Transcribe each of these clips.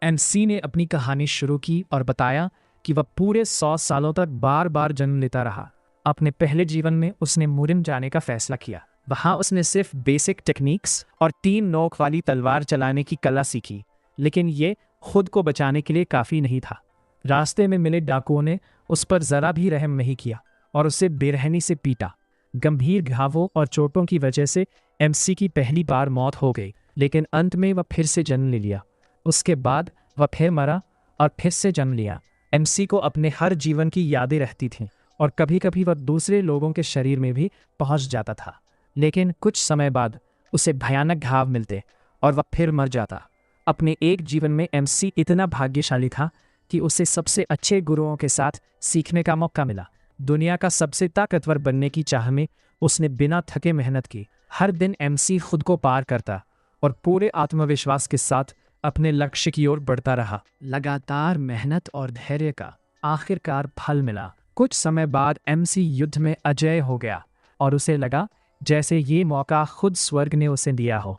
MC ने अपनी कहानी शुरू की और बताया कि वह पूरे 100 सालों तक बार बार जन्म लेता रहा। अपने पहले जीवन में उसने मुरिम जाने का फैसला किया। वहाँ उसने सिर्फ बेसिक टेक्निक्स और 3 नोक वाली तलवार चलाने की कला सीखी, लेकिन ये खुद को बचाने के लिए काफ़ी नहीं था। रास्ते में मिले डाकुओं ने उस पर ज़रा भी रहम नहीं किया और उसे बेरहमी से पीटा। गंभीर घावों और चोटों की वजह से एमसी की पहली बार मौत हो गई, लेकिन अंत में वह फिर से जन्म ले लिया। उसके बाद वह फिर मरा और फिर से जन्म लिया। एमसी को अपने हर जीवन की यादें रहती थीं और कभी कभी वह दूसरे लोगों के शरीर में भी पहुंच जाता था, लेकिन कुछ समय बाद उसे भयानक घाव मिलते और वह फिर मर जाता। अपने एक जीवन में एमसी इतना भाग्यशाली था कि उसे सबसे अच्छे गुरुओं के साथ सीखने का मौका मिला। दुनिया का सबसे ताकतवर बनने की चाह में उसने बिना थके मेहनत की। हर दिन एमसी खुद को पार करता और पूरे आत्मविश्वास के साथ अपने लक्ष्य की ओर बढ़ता रहा। लगातार मेहनत और धैर्य का आखिरकार फल मिला। कुछ समय बाद एमसी युद्ध में अजय हो गया और उसे लगा जैसे ये मौका खुद स्वर्ग ने उसे दिया हो।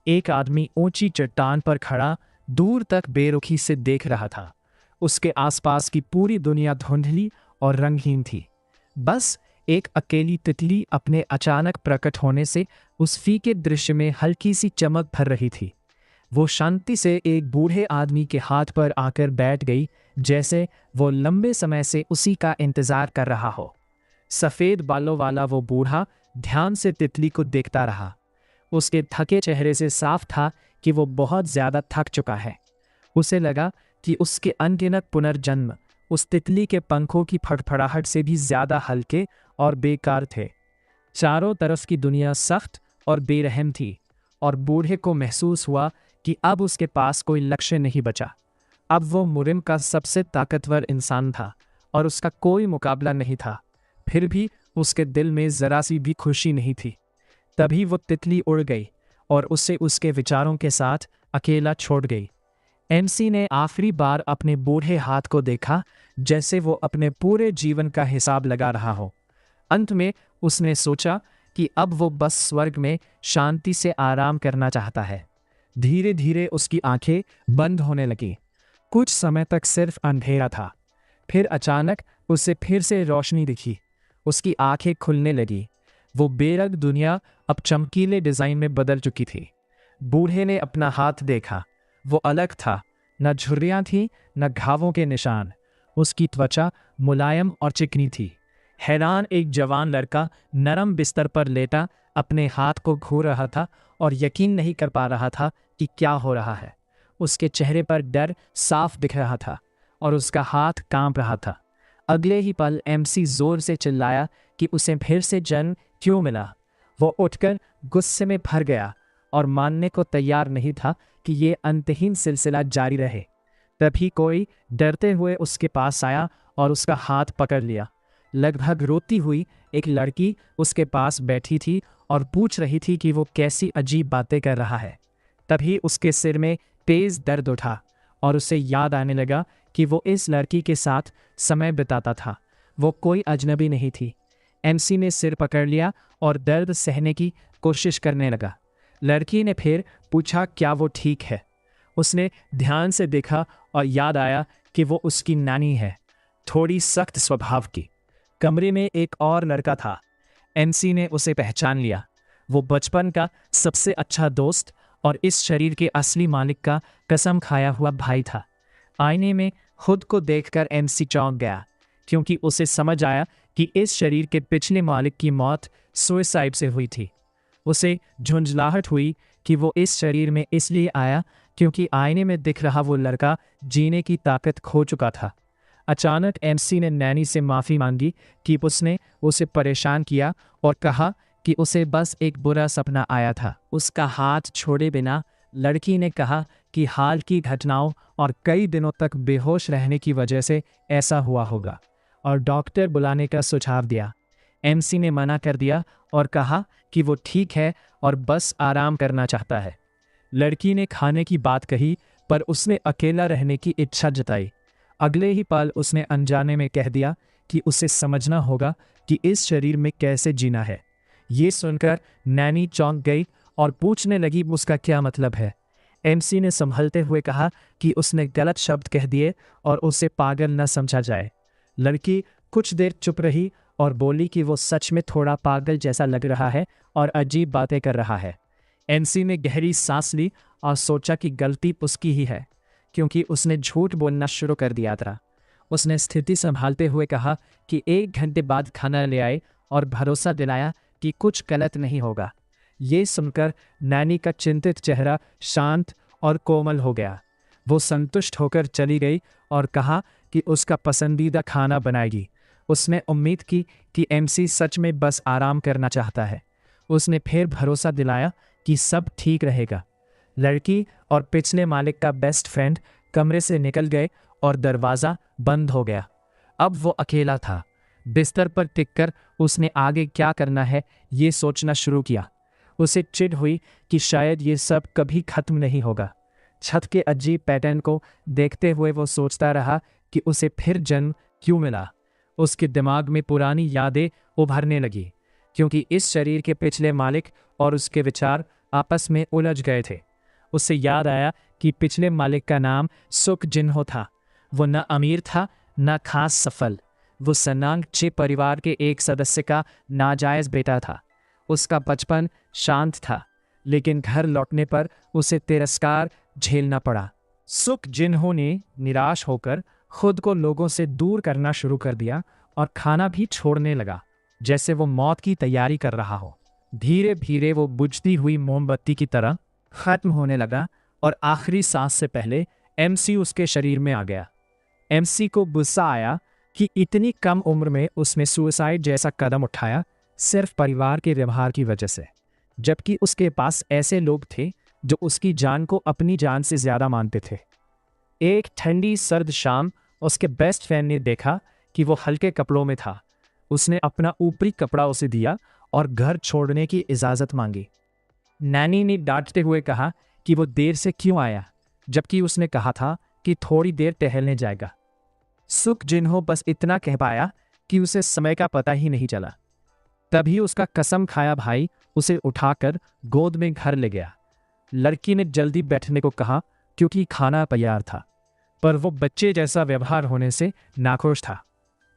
एक आदमी ऊंची चट्टान पर खड़ा दूर तक बेरुखी से देख रहा था। उसके आसपास की पूरी दुनिया धुंधली और रंगहीन थी। बस एक अकेली तितली अपने अचानक प्रकट होने से उस फीके दृश्य में हल्की सी चमक भर रही थी। वो शांति से एक बूढ़े आदमी के हाथ पर आकर बैठ गई, जैसे वो लंबे समय से उसी का इंतजार कर रहा हो। सफ़ेद बालों वाला वो बूढ़ा ध्यान से तितली को देखता रहा। उसके थके चेहरे से साफ था कि वो बहुत ज़्यादा थक चुका है। उसे लगा कि उसके अनगिनत पुनर्जन्म उस तितली के पंखों की फड़फड़ाहट से भी ज़्यादा हल्के और बेकार थे। चारों तरफ की दुनिया सख्त और बेरहम थी और बूढ़े को महसूस हुआ कि अब उसके पास कोई लक्ष्य नहीं बचा। अब वो मुरिम का सबसे ताकतवर इंसान था और उसका कोई मुकाबला नहीं था। फिर भी उसके दिल में ज़रा सी भी खुशी नहीं थी। तभी वो तितली उड़ गई और उसे उसके विचारों के साथ अकेला छोड़ गई। एमसी ने आखिरी बार अपने बूढ़े हाथ को देखा, जैसे वो अपने पूरे जीवन का हिसाब लगा रहा हो। अंत में उसने सोचा कि अब वो बस स्वर्ग में शांति से आराम करना चाहता है। धीरे धीरे उसकी आंखें बंद होने लगीं। कुछ समय तक सिर्फ अंधेरा था, फिर अचानक उसे फिर से रोशनी दिखी। उसकी आंखें खुलने लगी। वो बेरंग दुनिया अब चमकीले डिज़ाइन में बदल चुकी थी। बूढ़े ने अपना हाथ देखा। वो अलग था, न झुर्रियाँ थीं न घावों के निशान। उसकी त्वचा मुलायम और चिकनी थी। हैरान एक जवान लड़का नरम बिस्तर पर लेटा अपने हाथ को घूर रहा था और यकीन नहीं कर पा रहा था कि क्या हो रहा है। उसके चेहरे पर डर साफ दिख रहा था और उसका हाथ कांप रहा था। अगले ही पल एमसी जोर से चिल्लाया कि उसे फिर से जन्म क्यों मिला। वो उठकर गुस्से में भर गया और मानने को तैयार नहीं था कि ये अंतहीन सिलसिला जारी रहे। तभी कोई डरते हुए उसके पास आया और उसका हाथ पकड़ लिया। लगभग रोती हुई एक लड़की उसके पास बैठी थी और पूछ रही थी कि वो कैसी अजीब बातें कर रहा है। तभी उसके सिर में तेज दर्द उठा और उसे याद आने लगा कि वो इस लड़की के साथ समय बिताता था। वो कोई अजनबी नहीं थी। एमसी ने सिर पकड़ लिया और दर्द सहने की कोशिश करने लगा। लड़की ने फिर पूछा क्या वो ठीक है। उसने ध्यान से देखा और याद आया कि वो उसकी नानी है, थोड़ी सख्त स्वभाव की। कमरे में एक और लड़का था। एमसी ने उसे पहचान लिया। वो बचपन का सबसे अच्छा दोस्त और इस शरीर के असली मालिक का कसम खाया हुआ भाई था। आईने में खुद को देखकर एमसी चौंक गया, क्योंकि उसे समझ आया कि इस शरीर के पिछले मालिक की मौत सुसाइड से हुई थी। उसे झुंझलाहट हुई कि वो इस शरीर में इसलिए आया क्योंकि आईने में दिख रहा वो लड़का जीने की ताकत खो चुका था। अचानक एमसी ने नैनी से माफ़ी मांगी कि उसने उसे परेशान किया और कहा कि उसे बस एक बुरा सपना आया था। उसका हाथ छोड़े बिना लड़की ने कहा कि हाल की घटनाओं और कई दिनों तक बेहोश रहने की वजह से ऐसा हुआ होगा और डॉक्टर बुलाने का सुझाव दिया। एमसी ने मना कर दिया और कहा कि वो ठीक है और बस आराम करना चाहता है। लड़की ने खाने की बात कही, पर उसने अकेला रहने की इच्छा जताई। अगले ही पल उसने अनजाने में कह दिया कि उसे समझना होगा कि इस शरीर में कैसे जीना है। ये सुनकर नैनी चौंक गई और पूछने लगी उसका क्या मतलब है। एमसी ने संभलते हुए कहा कि उसने गलत शब्द कह दिए और उसे पागल न समझा जाए। लड़की कुछ देर चुप रही और बोली कि वो सच में थोड़ा पागल जैसा लग रहा है और अजीब बातें कर रहा है। एमसी ने गहरी सांस ली और सोचा कि गलती उसकी ही है, क्योंकि उसने झूठ बोलना शुरू कर दिया था। उसने स्थिति संभालते हुए कहा कि 1 घंटे बाद खाना ले आए और भरोसा दिलाया कि कुछ गलत नहीं होगा। ये सुनकर नैनी का चिंतित चेहरा शांत और कोमल हो गया। वो संतुष्ट होकर चली गई और कहा कि उसका पसंदीदा खाना बनाएगी। उसने उम्मीद की कि एमसी सच में बस आराम करना चाहता है। उसने फिर भरोसा दिलाया कि सब ठीक रहेगा। लड़की और पिछले मालिक का बेस्ट फ्रेंड कमरे से निकल गए और दरवाज़ा बंद हो गया। अब वो अकेला था। बिस्तर पर टिककर उसने आगे क्या करना है ये सोचना शुरू किया। उसे चिढ़ हुई कि शायद ये सब कभी खत्म नहीं होगा। छत के अजीब पैटर्न को देखते हुए वो सोचता रहा कि उसे फिर जन्म क्यों मिला। उसके दिमाग में पुरानी यादें उभरने लगी, क्योंकि इस शरीर के पिछले मालिक और उसके विचार आपस में उलझ गए थे। उसे याद आया कि पिछले मालिक का नाम सुख जिन्हो था। वो न अमीर था न खास सफल। वो सनांग चे परिवार के एक सदस्य का नाजायज बेटा था। उसका बचपन शांत था, लेकिन घर लौटने पर उसे तिरस्कार झेलना पड़ा। सुख जिन्हो ने निराश होकर खुद को लोगों से दूर करना शुरू कर दिया और खाना भी छोड़ने लगा, जैसे वो मौत की तैयारी कर रहा हो। धीरे धीरे वो बुझती हुई मोमबत्ती की तरह खत्म होने लगा और आखिरी सांस से पहले एमसी उसके शरीर में आ गया। एमसी को गुस्सा आया कि इतनी कम उम्र में उसने सुसाइड जैसा कदम उठाया सिर्फ परिवार के व्यवहार की वजह से, जबकि उसके पास ऐसे लोग थे जो उसकी जान को अपनी जान से ज्यादा मानते थे। एक ठंडी सर्द शाम उसके बेस्ट फ्रेंड ने देखा कि वो हल्के कपड़ों में था। उसने अपना ऊपरी कपड़ा उसे दिया और घर छोड़ने की इजाज़त मांगी। नैनी ने डांटते हुए कहा कि वो देर से क्यों आया, जबकि उसने कहा था कि थोड़ी देर टहलने जाएगा। सुख जिन्हो बस इतना कह पाया कि उसे समय का पता ही नहीं चला। तभी उसका कसम खाया भाई उसे उठाकर गोद में घर ले गया। लड़की ने जल्दी बैठने को कहा क्योंकि खाना तैयार था, पर वो बच्चे जैसा व्यवहार होने से नाखुश था।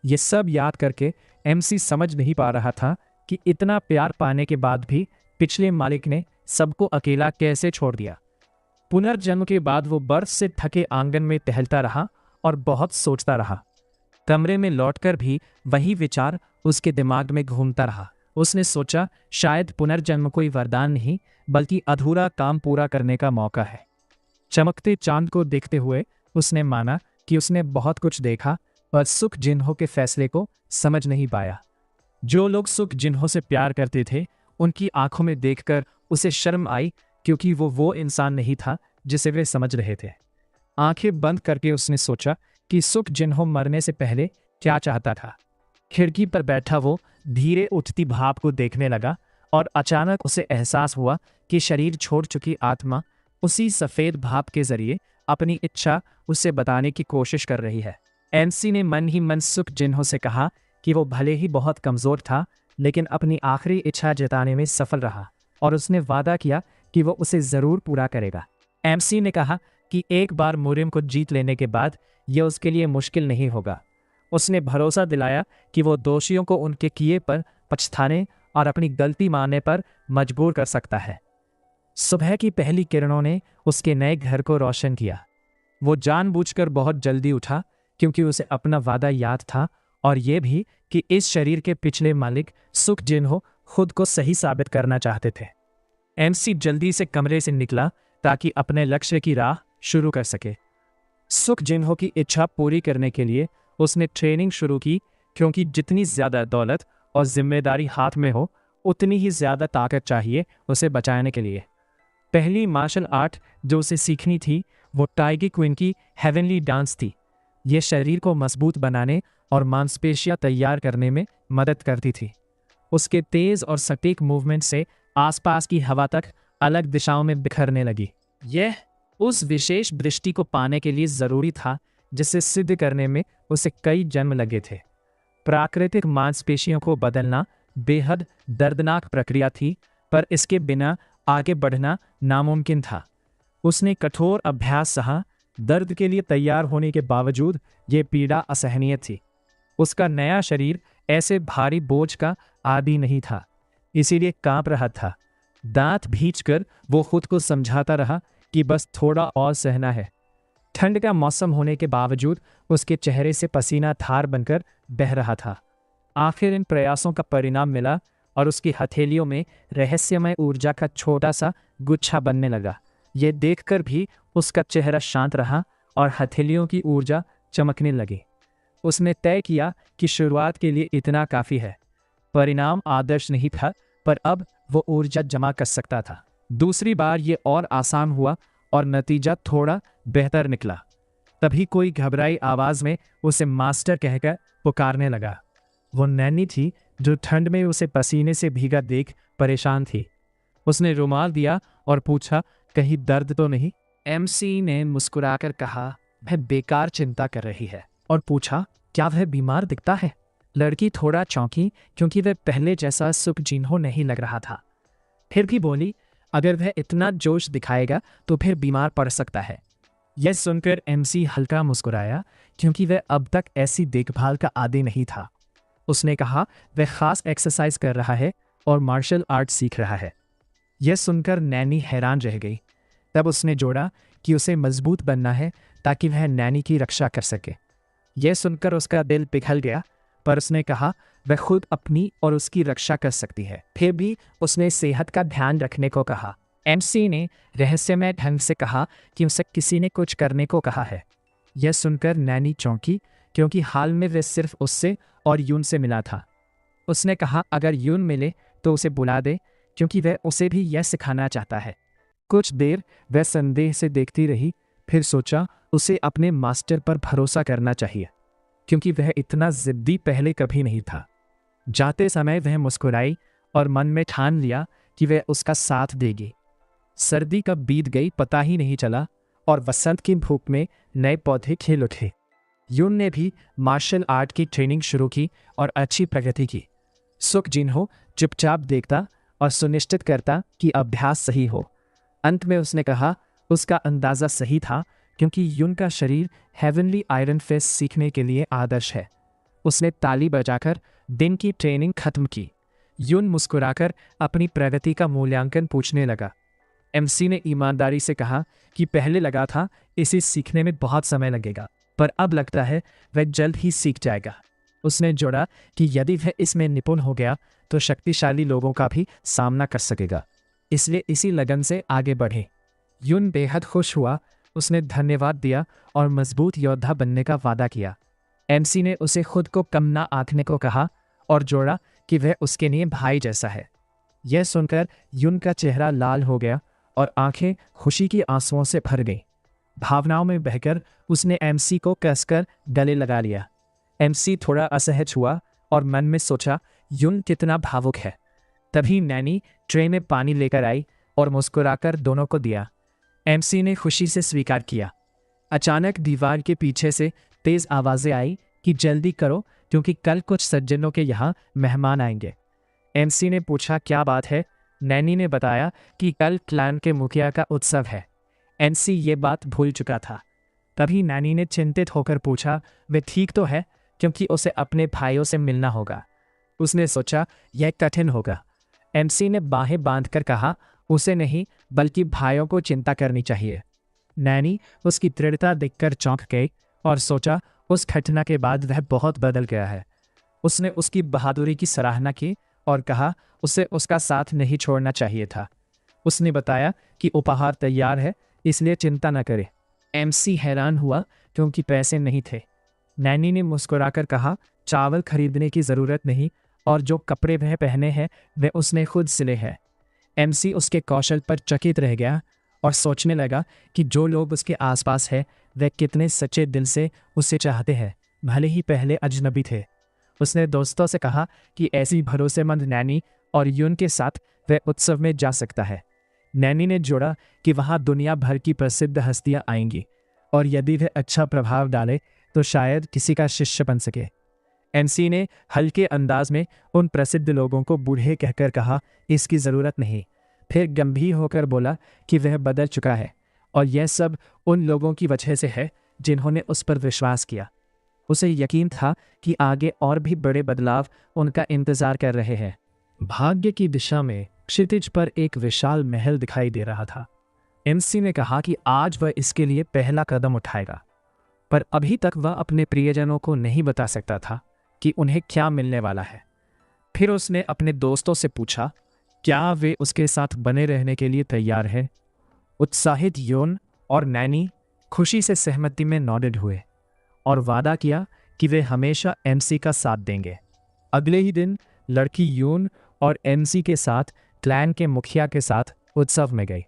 ये सब याद करके एमसी समझ नहीं पा रहा था कि इतना प्यार पाने के बाद भी पिछले मालिक ने सबको अकेला कैसे छोड़ दिया। पुनर्जन्म के बाद वो बर्फ से ढके आंगन में टहलता रहा और बहुत सोचता रहा। कमरे में लौटकर भी वही विचार उसके दिमाग में घूमता रहा। उसने सोचा शायद पुनर्जन्म कोई वरदान नहीं, बल्कि अधूरा काम पूरा करने का मौका है। चमकते चांद को देखते हुए उसने माना कि उसने बहुत कुछ देखा, पर सुख जिन्हो के फैसले को समझ नहीं पाया। जो लोग सुख जिन्हो से प्यार करते थे, उनकी आंखों में देखकर उसे शर्म आई, क्योंकि वो इंसान नहीं था जिसे वे समझ रहे थे। आंखें बंद करके उसने सोचा कि सुख जिन्हो मरने से पहले क्या चाहता था। खिड़की पर बैठा वो धीरे उठती भाप को देखने लगा और अचानक उसे एहसास हुआ कि शरीर छोड़ चुकी आत्मा उसी सफ़ेद भाप के जरिए अपनी इच्छा उसे बताने की कोशिश कर रही है। एमसी ने मन ही मन सुख जिन्हो से कहा कि वो भले ही बहुत कमज़ोर था, लेकिन अपनी आखिरी इच्छा जताने में सफल रहा और उसने वादा किया कि वो उसे ज़रूर पूरा करेगा। एमसी ने कहा कि एक बार मुरिम को जीत लेने के बाद यह उसके लिए मुश्किल नहीं होगा। उसने भरोसा दिलाया कि वो दोषियों को उनके किए पर पछताने और अपनी गलती मानने पर मजबूर कर सकता है। सुबह की पहली किरणों ने उसके नए घर को रोशन किया। वो जानबूझकर बहुत जल्दी उठा, क्योंकि उसे अपना वादा याद था और ये भी कि इस शरीर के पिछले मालिक सुख जिन्हो खुद को सही साबित करना चाहते थे। एमसी जल्दी से कमरे से निकला ताकि अपने लक्ष्य की राह शुरू कर सके। सुख जिन्हो की इच्छा पूरी करने के लिए उसने ट्रेनिंग शुरू की, क्योंकि जितनी ज़्यादा दौलत और जिम्मेदारी हाथ में हो, उतनी ही ज़्यादा ताकत चाहिए उसे बचाने के लिए। पहली मार्शल आर्ट जो उसे सीखनी थी वो टाइगर क्वीन की हेवनली डांस थी। ये शरीर को मजबूत बनाने और मांसपेशियां तैयार करने में मदद करती थी। उसके तेज़ और सटीक मूवमेंट से आसपास की हवा तक अलग दिशाओं में बिखरने लगी। यह उस विशेष दृष्टि को पाने के लिए ज़रूरी था जिसे सिद्ध करने में उसे कई जन्म लगे थे। प्राकृतिक मांसपेशियों को बदलना बेहद दर्दनाक प्रक्रिया थी, पर इसके बिना आगे बढ़ना नामुमकिन था। उसने कठोर अभ्यास सहा, दर्द के लिए तैयार होने के बावजूद ये पीड़ा असहनीय थी। उसका नया शरीर ऐसे भारी बोझ का आदी नहीं था, इसीलिए कांप रहा था। दांत भींचकर वो खुद को समझाता रहा कि बस थोड़ा और सहना है। ठंड का मौसम होने के बावजूद उसके चेहरे से पसीना धार बनकर बह रहा था। आखिर इन प्रयासों का परिणाम मिला और उसकी हथेलियों में रहस्यमय ऊर्जा का छोटा सा गुच्छा बनने लगा। ये देखकर भी उसका चेहरा शांत रहा और हथेलियों की ऊर्जा चमकने लगी। उसने तय किया कि शुरुआत के लिए इतना काफ़ी है। परिणाम आदर्श नहीं था, पर अब वो ऊर्जा जमा कर सकता था। दूसरी बार ये और आसान हुआ और नतीजा थोड़ा बेहतर निकला। तभी कोई घबराई आवाज़ में उसे मास्टर कहकर पुकारने लगा। वो नैनी थी जो ठंड में उसे पसीने से भीगा देख परेशान थी। उसने रुमाल दिया और पूछा, कहीं दर्द तो नहीं? एमसी ने मुस्कुराकर कहा, वह बेकार चिंता कर रही है, और पूछा, क्या वह बीमार दिखता है? लड़की थोड़ा चौंकी क्योंकि वह पहले जैसा सुखजीनहो नहीं लग रहा था। फिर भी बोली, अगर वह इतना जोश दिखाएगा तो फिर बीमार पड़ सकता है। यह सुनकर एमसी हल्का मुस्कुराया क्योंकि वह अब तक ऐसी देखभाल का आदी नहीं था। उसने कहा, वह खास एक्सरसाइज कर रहा है और मार्शल आर्ट सीख रहा है। यह सुनकर नैनी हैरान रह गई। तब उसने जोड़ा कि उसे मजबूत बनना है ताकि वह नैनी की रक्षा कर सके। यह सुनकर उसका दिल पिघल गया, पर उसने कहा वह खुद अपनी और उसकी रक्षा कर सकती है। फिर भी उसने सेहत का ध्यान रखने को कहा। एमसी ने रहस्यमय ढंग से कहा कि उसे किसी ने कुछ करने को कहा है। यह सुनकर नैनी चौंकी क्योंकि हाल में वह सिर्फ उससे और यून से मिला था। उसने कहा, अगर यून मिले तो उसे बुला दे क्योंकि वह उसे भी यह सिखाना चाहता है। कुछ देर वह संदेह से देखती रही, फिर सोचा उसे अपने मास्टर पर भरोसा करना चाहिए क्योंकि वह इतना जिद्दी पहले कभी नहीं था। जाते समय वह मुस्कुराई और मन में ठान लिया कि वह उसका साथ देगी। सर्दी कब बीत गई पता ही नहीं चला और वसंत की धूप में नए पौधे खिल उठे। यून ने भी मार्शल आर्ट की ट्रेनिंग शुरू की और अच्छी प्रगति की। सुखजीनहो चुपचाप देखता और सुनिश्चित करता कि अभ्यास सही हो। अंत में उसने कहा, उसका अंदाज़ा सही था क्योंकि यून का शरीर हेवनली आयरन फिस्ट सीखने के लिए आदर्श है। उसने ताली बजाकर दिन की ट्रेनिंग खत्म की। यून मुस्कुराकर अपनी प्रगति का मूल्यांकन पूछने लगा। एमसी ने ईमानदारी से कहा कि पहले लगा था इसे सीखने में बहुत समय लगेगा, पर अब लगता है वह जल्द ही सीख जाएगा। उसने जोड़ा कि यदि वह इसमें निपुण हो गया तो शक्तिशाली लोगों का भी सामना कर सकेगा, इसलिए इसी लगन से आगे बढ़े। यून बेहद खुश हुआ। उसने धन्यवाद दिया और मजबूत योद्धा बनने का वादा किया। एमसी ने उसे खुद को कम ना आंकने को कहा और जोड़ा कि वह उसके लिए भाई जैसा है। यह सुनकर यून का चेहरा लाल हो गया और आंखें खुशी की आंसुओं से भर गईं। भावनाओं में बहकर उसने एमसी को कसकर गले लगा लिया। एमसी थोड़ा असहज हुआ और मन में सोचा, यून कितना भावुक है। तभी नैनी ट्रे में पानी लेकर आई और मुस्कुराकर दोनों को दिया। एमसी ने खुशी से स्वीकार किया। अचानक दीवार के पीछे से तेज आवाज़ें आई कि जल्दी करो क्योंकि कल कुछ सज्जनों के यहाँ मेहमान आएंगे। एमसी ने पूछा, क्या बात है? नैनी ने बताया कि कल क्लैन के मुखिया का उत्सव है। एमसी ये बात भूल चुका था। तभी नैनी ने चिंतित होकर पूछा, वे ठीक तो है? क्योंकि उसे अपने भाइयों से मिलना होगा। उसने सोचा यह कठिन होगा। एमसी ने बाहें बांधकर कहा, उसे नहीं बल्कि भाइयों को चिंता करनी चाहिए। नैनी उसकी दृढ़ता देखकर चौंक गई और सोचा उस घटना के बाद वह बहुत बदल गया है। उसने उसकी बहादुरी की सराहना की और कहा उसे उसका साथ नहीं छोड़ना चाहिए था। उसने बताया कि उपहार तैयार है, इसलिए चिंता न करे। एमसी हैरान हुआ क्योंकि पैसे नहीं थे। नैनी ने मुस्कुराकर कहा, चावल खरीदने की ज़रूरत नहीं और जो कपड़े वह पहने हैं वे उसने खुद सिले हैं। एमसी उसके कौशल पर चकित रह गया और सोचने लगा कि जो लोग उसके आसपास हैं वे कितने सच्चे दिल से उसे चाहते हैं, भले ही पहले अजनबी थे। उसने दोस्तों से कहा कि ऐसी भरोसेमंद नैनी और यून के साथ वह उत्सव में जा सकता है। नैनी ने जोड़ा कि वहाँ दुनिया भर की प्रसिद्ध हस्तियाँ आएंगी और यदि वह अच्छा प्रभाव डाले तो शायद किसी का शिष्य बन सके। एमसी ने हल्के अंदाज में उन प्रसिद्ध लोगों को बूढ़े कहकर कहा, इसकी ज़रूरत नहीं। फिर गंभीर होकर बोला कि वह बदल चुका है और यह सब उन लोगों की वजह से है जिन्होंने उस पर विश्वास किया। उसे यकीन था कि आगे और भी बड़े बदलाव उनका इंतजार कर रहे हैं। भाग्य की दिशा में क्षितिज पर एक विशाल महल दिखाई दे रहा था। एमसी ने कहा कि आज वह इसके लिए पहला कदम उठाएगा, पर अभी तक वह अपने प्रियजनों को नहीं बता सकता था कि उन्हें क्या मिलने वाला है। फिर उसने अपने दोस्तों से पूछा क्या वे उसके साथ बने रहने के लिए तैयार हैं। उत्साहित योन और नैनी खुशी से सहमति में नॉडेड हुए और वादा किया कि वे हमेशा एमसी का साथ देंगे। अगले ही दिन लड़की यून और एमसी के साथ क्लैन के मुखिया के साथ उत्सव में गई।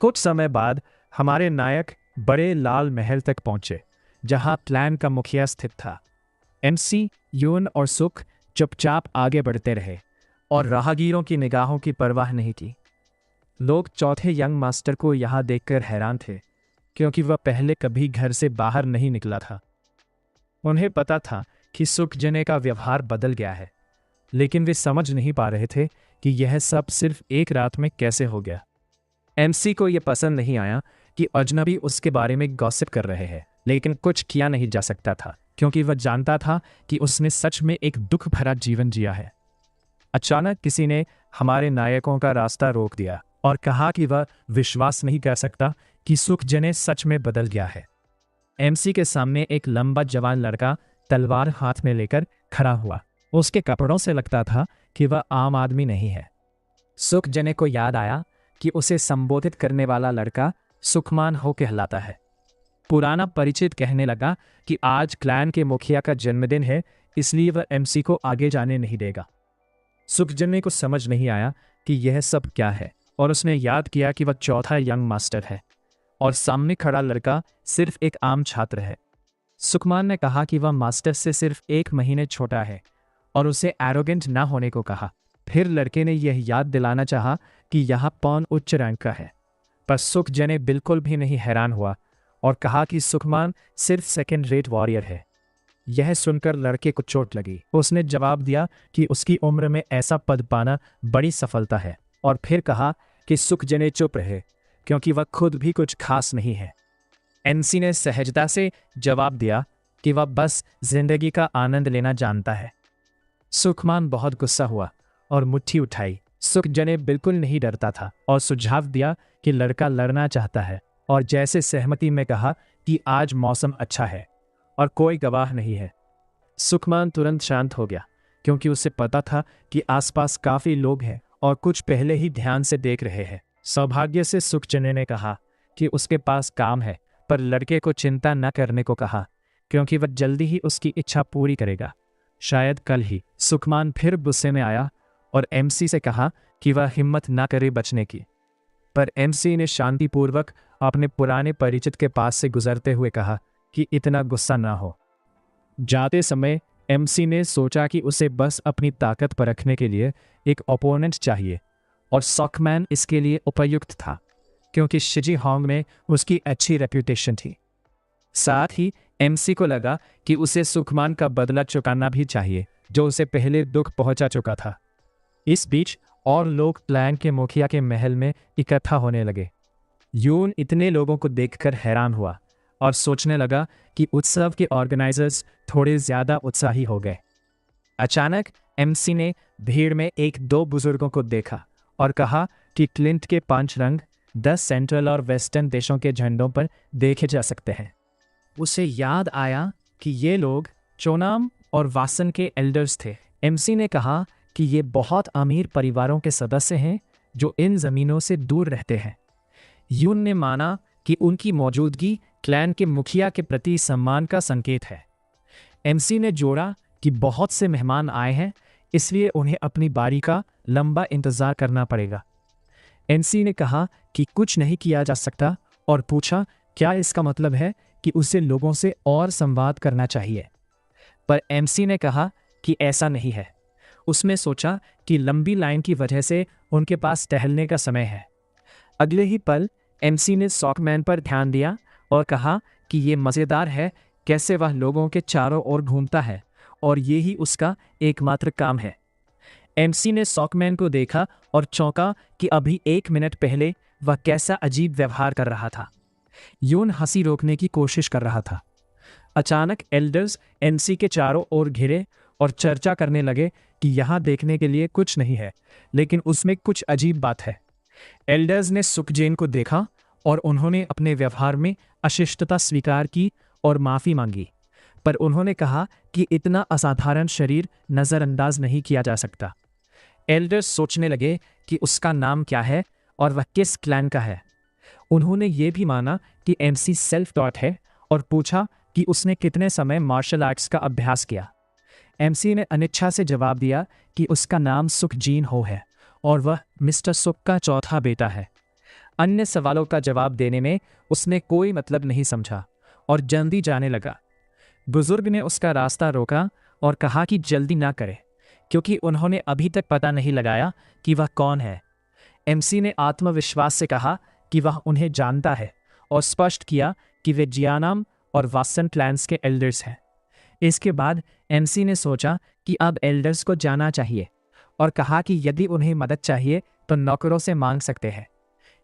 कुछ समय बाद हमारे नायक बड़े लाल महल तक पहुंचे जहां क्लैन का मुखिया स्थित था। एमसी, यून और सुख चुपचाप आगे बढ़ते रहे और राहगीरों की निगाहों की परवाह नहीं की। लोग चौथे यंग मास्टर को यहाँ देखकर हैरान थे क्योंकि वह पहले कभी घर से बाहर नहीं निकला था। उन्हें पता था कि सुख जने का व्यवहार बदल गया है, लेकिन वे समझ नहीं पा रहे थे कि यह सब सिर्फ एक रात में कैसे हो गया। एमसी को यह पसंद नहीं आया कि अजनबी उसके बारे में गॉसिप कर रहे हैं, लेकिन कुछ किया नहीं जा सकता था क्योंकि वह जानता था कि उसने सच में एक दुख भरा जीवन जिया है। अचानक किसी ने हमारे नायकों का रास्ता रोक दिया और कहा कि वह विश्वास नहीं कर सकता कि सुख जने सच में बदल गया है। एमसी के सामने एक लंबा जवान लड़का तलवार हाथ में लेकर खड़ा हुआ। उसके कपड़ों से लगता था कि वह आम आदमी नहीं है। सुख जने को याद आया कि उसे संबोधित करने वाला लड़का सुखमान हो कहलाता है। पुराना परिचित कहने लगा कि आज क्लैन के मुखिया का जन्मदिन है, इसलिए वह एमसी को आगे जाने नहीं देगा। सुखजने को समझ नहीं आया कि यह सब क्या है और उसने याद किया कि वह चौथा यंग मास्टर है और सामने खड़ा लड़का सिर्फ एक आम छात्र है। सुखमान ने कहा कि वह मास्टर से सिर्फ 1 महीने छोटा है और उसे एरोगेंट ना होने को कहा। फिर लड़के ने यह याद दिलाना चाहा कि यहाँ पॉन उच्च रैंक का है, पर सुखजने बिल्कुल भी नहीं हैरान हुआ और कहा कि सुखमान सिर्फ सेकेंड रेट वॉरियर है। यह सुनकर लड़के को चोट लगी। उसने जवाब दिया कि उसकी उम्र में ऐसा पद पाना बड़ी सफलता है और फिर कहा कि सुखजने चुप रहे क्योंकि वह खुद भी कुछ खास नहीं है। एनसी ने सहजता से जवाब दिया कि वह बस जिंदगी का आनंद लेना जानता है। सुखमान बहुत गुस्सा हुआ और मुट्ठी उठाई। सुखजने बिल्कुल नहीं डरता था और सुझाव दिया कि लड़का लड़ना चाहता है और जैसे सहमति में कहा कि आज मौसम अच्छा है और कोई गवाह नहीं है। सुखमान तुरंत शांत हो गया क्योंकि उसे पता था कि आसपास काफी लोग हैं और कुछ पहले ही ध्यान से देख रहे हैं। सौभाग्य से सुखजने ने कहा कि उसके पास काम है, पर लड़के को चिंता न करने को कहा क्योंकि वह जल्दी ही उसकी इच्छा पूरी करेगा, शायद कल ही। सुखमान फिर गुस्से में आया और एमसी से कहा कि वह हिम्मत ना करे बचने की, पर एमसी ने शांतिपूर्वक अपने पुराने परिचित के पास से गुजरते हुए कहा कि इतना गुस्सा ना हो। जाते समय एमसी ने सोचा कि उसे बस अपनी ताकत परखने के लिए एक ओपोनेंट चाहिए और सॉकमैन इसके लिए उपयुक्त था क्योंकि शिजी होंग में उसकी अच्छी रेप्यूटेशन थी। साथ ही एमसी को लगा कि उसे सुखमान का बदला चुकाना भी चाहिए जो उसे पहले दुख पहुंचा चुका था। इस बीच और लोग क्लैन के मुखिया के महल में इकट्ठा होने लगे। यून इतने लोगों को देखकर हैरान हुआ और सोचने लगा कि उत्सव के ऑर्गेनाइजर्स थोड़े ज्यादा उत्साही हो गए। अचानक एमसी ने भीड़ में 1-2 बुजुर्गों को देखा और कहा कि क्लिंट के 5 रंग 10 सेंट्रल और वेस्टर्न देशों के झंडों पर देखे जा सकते हैं। उसे याद आया कि ये लोग चोनाम और वासन के एल्डर्स थे। एमसी ने कहा कि ये बहुत अमीर परिवारों के सदस्य हैं जो इन जमीनों से दूर रहते हैं। यून ने माना कि उनकी मौजूदगी क्लैन के मुखिया के प्रति सम्मान का संकेत है। एमसी ने जोड़ा कि बहुत से मेहमान आए हैं, इसलिए उन्हें अपनी बारी का लंबा इंतजार करना पड़ेगा। एमसी ने कहा कि कुछ नहीं किया जा सकता और पूछा क्या इसका मतलब है कि उसे लोगों से और संवाद करना चाहिए, पर एमसी ने कहा कि ऐसा नहीं है। उसने सोचा कि लंबी लाइन की वजह से उनके पास टहलने का समय है। अगले ही पल एमसी ने सॉकमैन पर ध्यान दिया और कहा कि ये मज़ेदार है कैसे वह लोगों के चारों ओर घूमता है और ये ही उसका एकमात्र काम है। एमसी ने सॉकमैन को देखा और चौंका कि अभी 1 मिनट पहले वह कैसा अजीब व्यवहार कर रहा था। यून हंसी रोकने की कोशिश कर रहा था। अचानक एल्डर्स एमसी के चारों ओर घिरे और चर्चा करने लगे कि यहाँ देखने के लिए कुछ नहीं है, लेकिन उसमें कुछ अजीब बात है। एल्डर्स ने सुखजैन को देखा और उन्होंने अपने व्यवहार में अशिष्टता स्वीकार की और माफ़ी मांगी, पर उन्होंने कहा कि इतना असाधारण शरीर नज़रअंदाज नहीं किया जा सकता। एल्डर्स सोचने लगे कि उसका नाम क्या है और वह किस क्लैन का है। उन्होंने ये भी माना कि एमसी सेल्फ टॉट है और पूछा कि उसने कितने समय मार्शल आर्ट्स का अभ्यास किया। एमसी ने अनिच्छा से जवाब दिया कि उसका नाम सुखजीन हो है और वह मिस्टर सुख का चौथा बेटा है। अन्य सवालों का जवाब देने में उसने कोई मतलब नहीं समझा और जल्दी जाने लगा। बुजुर्ग ने उसका रास्ता रोका और कहा कि जल्दी ना करे, क्योंकि उन्होंने अभी तक पता नहीं लगाया कि वह कौन है। एमसी ने आत्मविश्वास से कहा कि वह उन्हें जानता है और स्पष्ट किया कि वे जियानाम और वासन क्लैंस के एल्डर्स हैं। इसके बाद एमसी ने सोचा कि अब एल्डर्स को जाना चाहिए और कहा कि यदि उन्हें मदद चाहिए तो नौकरों से मांग सकते हैं।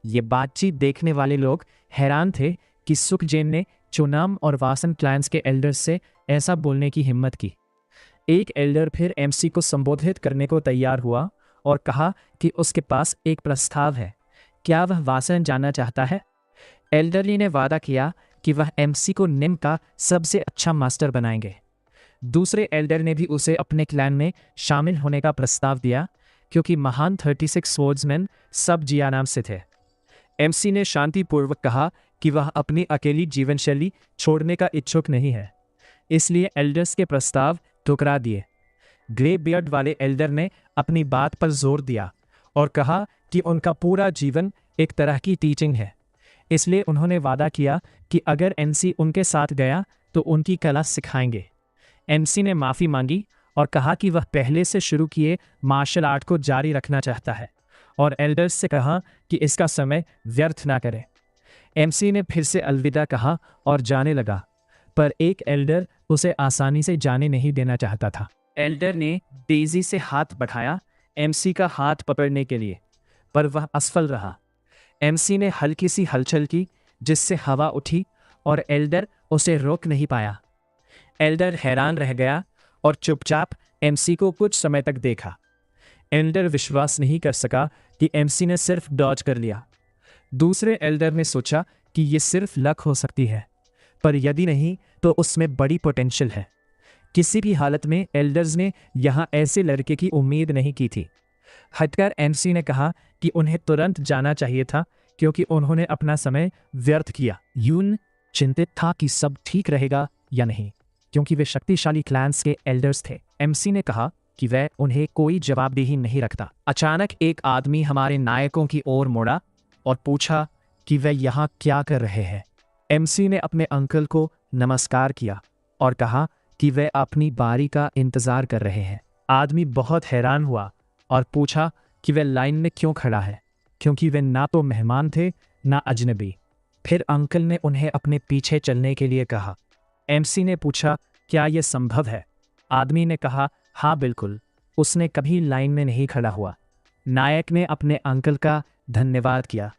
ये बातचीत देखने वाले लोग हैरान थे कि सुखजैन ने चुनाम और वासन क्लैंस के एल्डर्स से ऐसा बोलने की हिम्मत की। एक एल्डर फिर एमसी को संबोधित करने को तैयार हुआ और कहा कि उसके पास एक प्रस्ताव है। क्या वह वासन जाना चाहता है? एल्डरली ने वादा किया कि वह एमसी को निम का सबसे अच्छा मास्टर बनाएंगे। दूसरे एल्डर ने भी उसे अपने क्लैन में शामिल होने का प्रस्ताव दिया, क्योंकि महान 36 स्वॉर्ड्समैन सब जियानाम से थे। एमसी ने शांतिपूर्वक कहा कि वह अपनी अकेली जीवन शैली छोड़ने का इच्छुक नहीं है, इसलिए एल्डर्स के प्रस्ताव ठुकरा दिए। ग्रे बियर्ड वाले एल्डर ने अपनी बात पर जोर दिया और कहा कि उनका पूरा जीवन एक तरह की टीचिंग है, इसलिए उन्होंने वादा किया कि अगर एमसी उनके साथ गया तो उनकी कला सिखाएंगे। एमसी ने माफ़ी मांगी और कहा कि वह पहले से शुरू किए मार्शल आर्ट को जारी रखना चाहता है और एल्डर्स से कहा कि इसका समय व्यर्थ ना करें। एमसी ने फिर से अलविदा कहा और जाने लगा, पर एक एल्डर उसे आसानी से जाने नहीं देना चाहता था। एल्डर ने तेजी से हाथ बढ़ाया एमसी का हाथ पकड़ने के लिए, पर वह असफल रहा। एमसी ने हल्की सी हलचल की, जिससे हवा उठी और एल्डर उसे रोक नहीं पाया। एल्डर हैरान रह गया और चुपचाप एमसी को कुछ समय तक देखा। एल्डर विश्वास नहीं कर सका कि एमसी ने सिर्फ डॉज कर लिया। दूसरे एल्डर ने सोचा कि ये सिर्फ लक हो सकती है, पर यदि नहीं तो उसमें बड़ी पोटेंशियल है। किसी भी हालत में एल्डर्स ने यहाँ ऐसे लड़के की उम्मीद नहीं की थी। हटकर एमसी ने कहा कि उन्हें तुरंत जाना चाहिए था, क्योंकि उन्होंने अपना समय व्यर्थ किया। यून चिंतित था कि सब ठीक रहेगा या नहीं, क्योंकि वे शक्तिशाली क्लैंस के एल्डर्स थे। एमसी ने कहा कि वह उन्हें कोई जवाबदेही नहीं रखता। अचानक एक आदमी हमारे नायकों की ओर मुड़ा और पूछा कि वे यहाँ क्या कर रहे हैं। एमसी ने अपने अंकल को नमस्कार किया और कहा कि वे अपनी बारी का इंतजार कर रहे हैं। आदमी बहुत हैरान हुआ और पूछा कि वे लाइन में क्यों खड़ा है, क्योंकि वे ना तो मेहमान थे ना अजनबी। फिर अंकल ने उन्हें अपने पीछे चलने के लिए कहा। एमसी ने पूछा, क्या यह संभव है? आदमी ने कहा, हाँ बिल्कुल, उसने कभी लाइन में नहीं खड़ा हुआ। नायक ने अपने अंकल का धन्यवाद किया।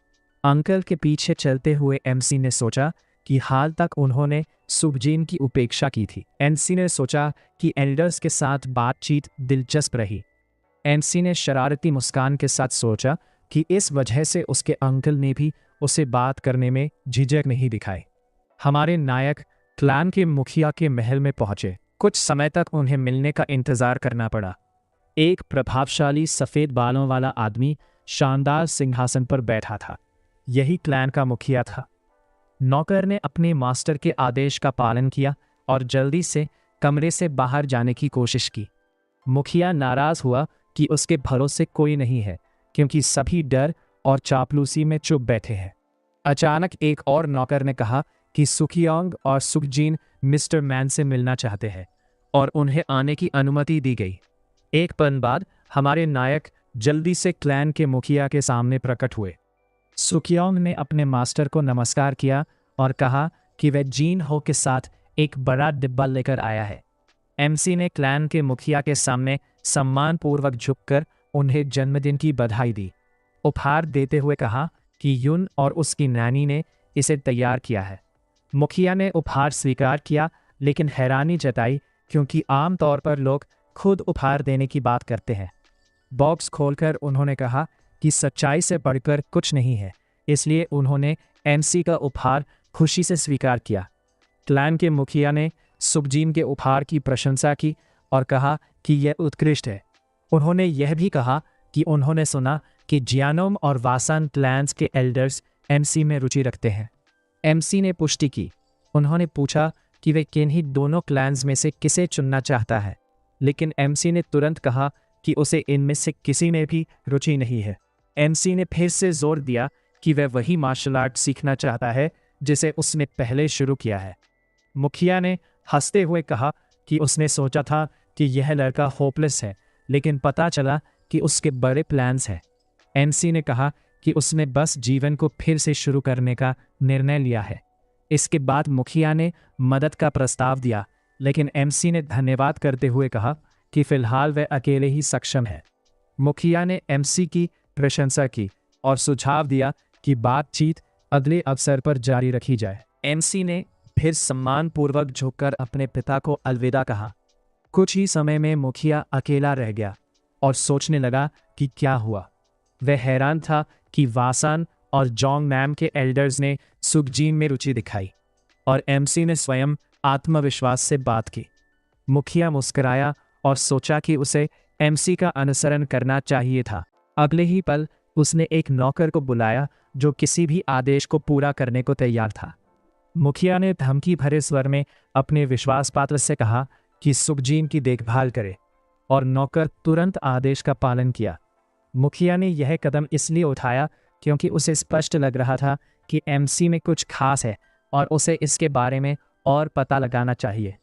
अंकल के पीछे चलते हुए एमसी ने सोचा कि हाल तक उन्होंने सुखजीन की उपेक्षा की थी। एमसी ने सोचा कि एल्डर्स के साथ बातचीत दिलचस्प रही। एमसी ने शरारती मुस्कान के साथ सोचा कि इस वजह से उसके अंकल ने भी उसे बात करने में झिझक नहीं दिखाई। हमारे नायक क्लैन के मुखिया के महल में पहुंचे। कुछ समय तक उन्हें मिलने का इंतजार करना पड़ा। एक प्रभावशाली सफ़ेद बालों वाला आदमी शानदार सिंहासन पर बैठा था। यही क्लैन का मुखिया था। नौकर ने अपने मास्टर के आदेश का पालन किया और जल्दी से कमरे से बाहर जाने की कोशिश की। मुखिया नाराज हुआ कि उसके भरोसे कोई नहीं है, क्योंकि सभी डर और चापलूसी में चुप बैठे हैं। अचानक एक और नौकर ने कहा कि सुखियांग और सुखजीन मिस्टर मैन से मिलना चाहते हैं और उन्हें आने की अनुमति दी गई। एक पल बाद हमारे नायक जल्दी से क्लैन के मुखिया के सामने प्रकट हुए। सुखियांग ने अपने मास्टर को नमस्कार किया और कहा कि वह जीन हो के साथ एक बड़ा डिब्बा लेकर आया है। एमसी ने क्लैन के मुखिया के सामने सम्मानपूर्वक झुककर उन्हें जन्मदिन की बधाई दी। उपहार देते हुए कहा कि यून और उसकी नानी ने इसे तैयार किया है। मुखिया ने उपहार स्वीकार किया, लेकिन हैरानी जताई क्योंकि आमतौर पर लोग खुद उपहार देने की बात करते हैं। बॉक्स खोलकर उन्होंने कहा कि सच्चाई से बढ़कर कुछ नहीं है, इसलिए उन्होंने एमसी का उपहार खुशी से स्वीकार किया। क्लैन के मुखिया ने सुखजीन के उपहार की प्रशंसा की और कहा कि यह उत्कृष्ट है। उन्होंने यह भी कहा कि उन्होंने सुना कि जियानोम और वासान क्लैन्स के एल्डर्स एमसी में रुचि रखते हैं। एमसी ने पुष्टि की। उन्होंने पूछा कि वे किन्हीं दोनों क्लैन्स में से किसे चुनना चाहता है, लेकिन एमसी ने तुरंत कहा कि उसे इनमें से किसी में भी रुचि नहीं है। एमसी ने फिर से जोर दिया कि वह वही मार्शल आर्ट सीखना चाहता है जिसे उसने पहले शुरू किया है। मुखिया ने हंसते हुए कहा कि उसने सोचा था कि यह लड़का होपलेस है, लेकिन पता चला कि उसके बड़े प्लान्स हैं। एमसी ने कहा कि उसने बस जीवन को फिर से शुरू करने का निर्णय लिया है। इसके बाद मुखिया ने मदद का प्रस्ताव दिया, लेकिन एमसी ने धन्यवाद करते हुए कहा कि फिलहाल वह अकेले ही सक्षम है। मुखिया ने एमसी की प्रशंसा की और सुझाव दिया कि बातचीत अगले अवसर पर जारी रखी जाए। एमसी ने फिर सम्मानपूर्वक झुककर अपने पिता को अलविदा कहा। कुछ ही समय में मुखिया अकेला रह गया और सोचने लगा कि क्या हुआ। वह हैरान था कि वासान और जोंग नाम के एल्डर्स ने सुखजीन में रुचि दिखाई और एमसी ने स्वयं आत्मविश्वास से बात की। मुखिया मुस्कुराया और सोचा कि उसे एमसी का अनुसरण करना चाहिए था। अगले ही पल उसने एक नौकर को बुलाया जो किसी भी आदेश को पूरा करने को तैयार था। मुखिया ने धमकी भरे स्वर में अपने विश्वासपात्र से कहा कि सुखजीन की देखभाल करे, और नौकर तुरंत आदेश का पालन किया। मुखिया ने यह कदम इसलिए उठाया क्योंकि उसे स्पष्ट लग रहा था कि एमसी में कुछ खास है और उसे इसके बारे में और पता लगाना चाहिए।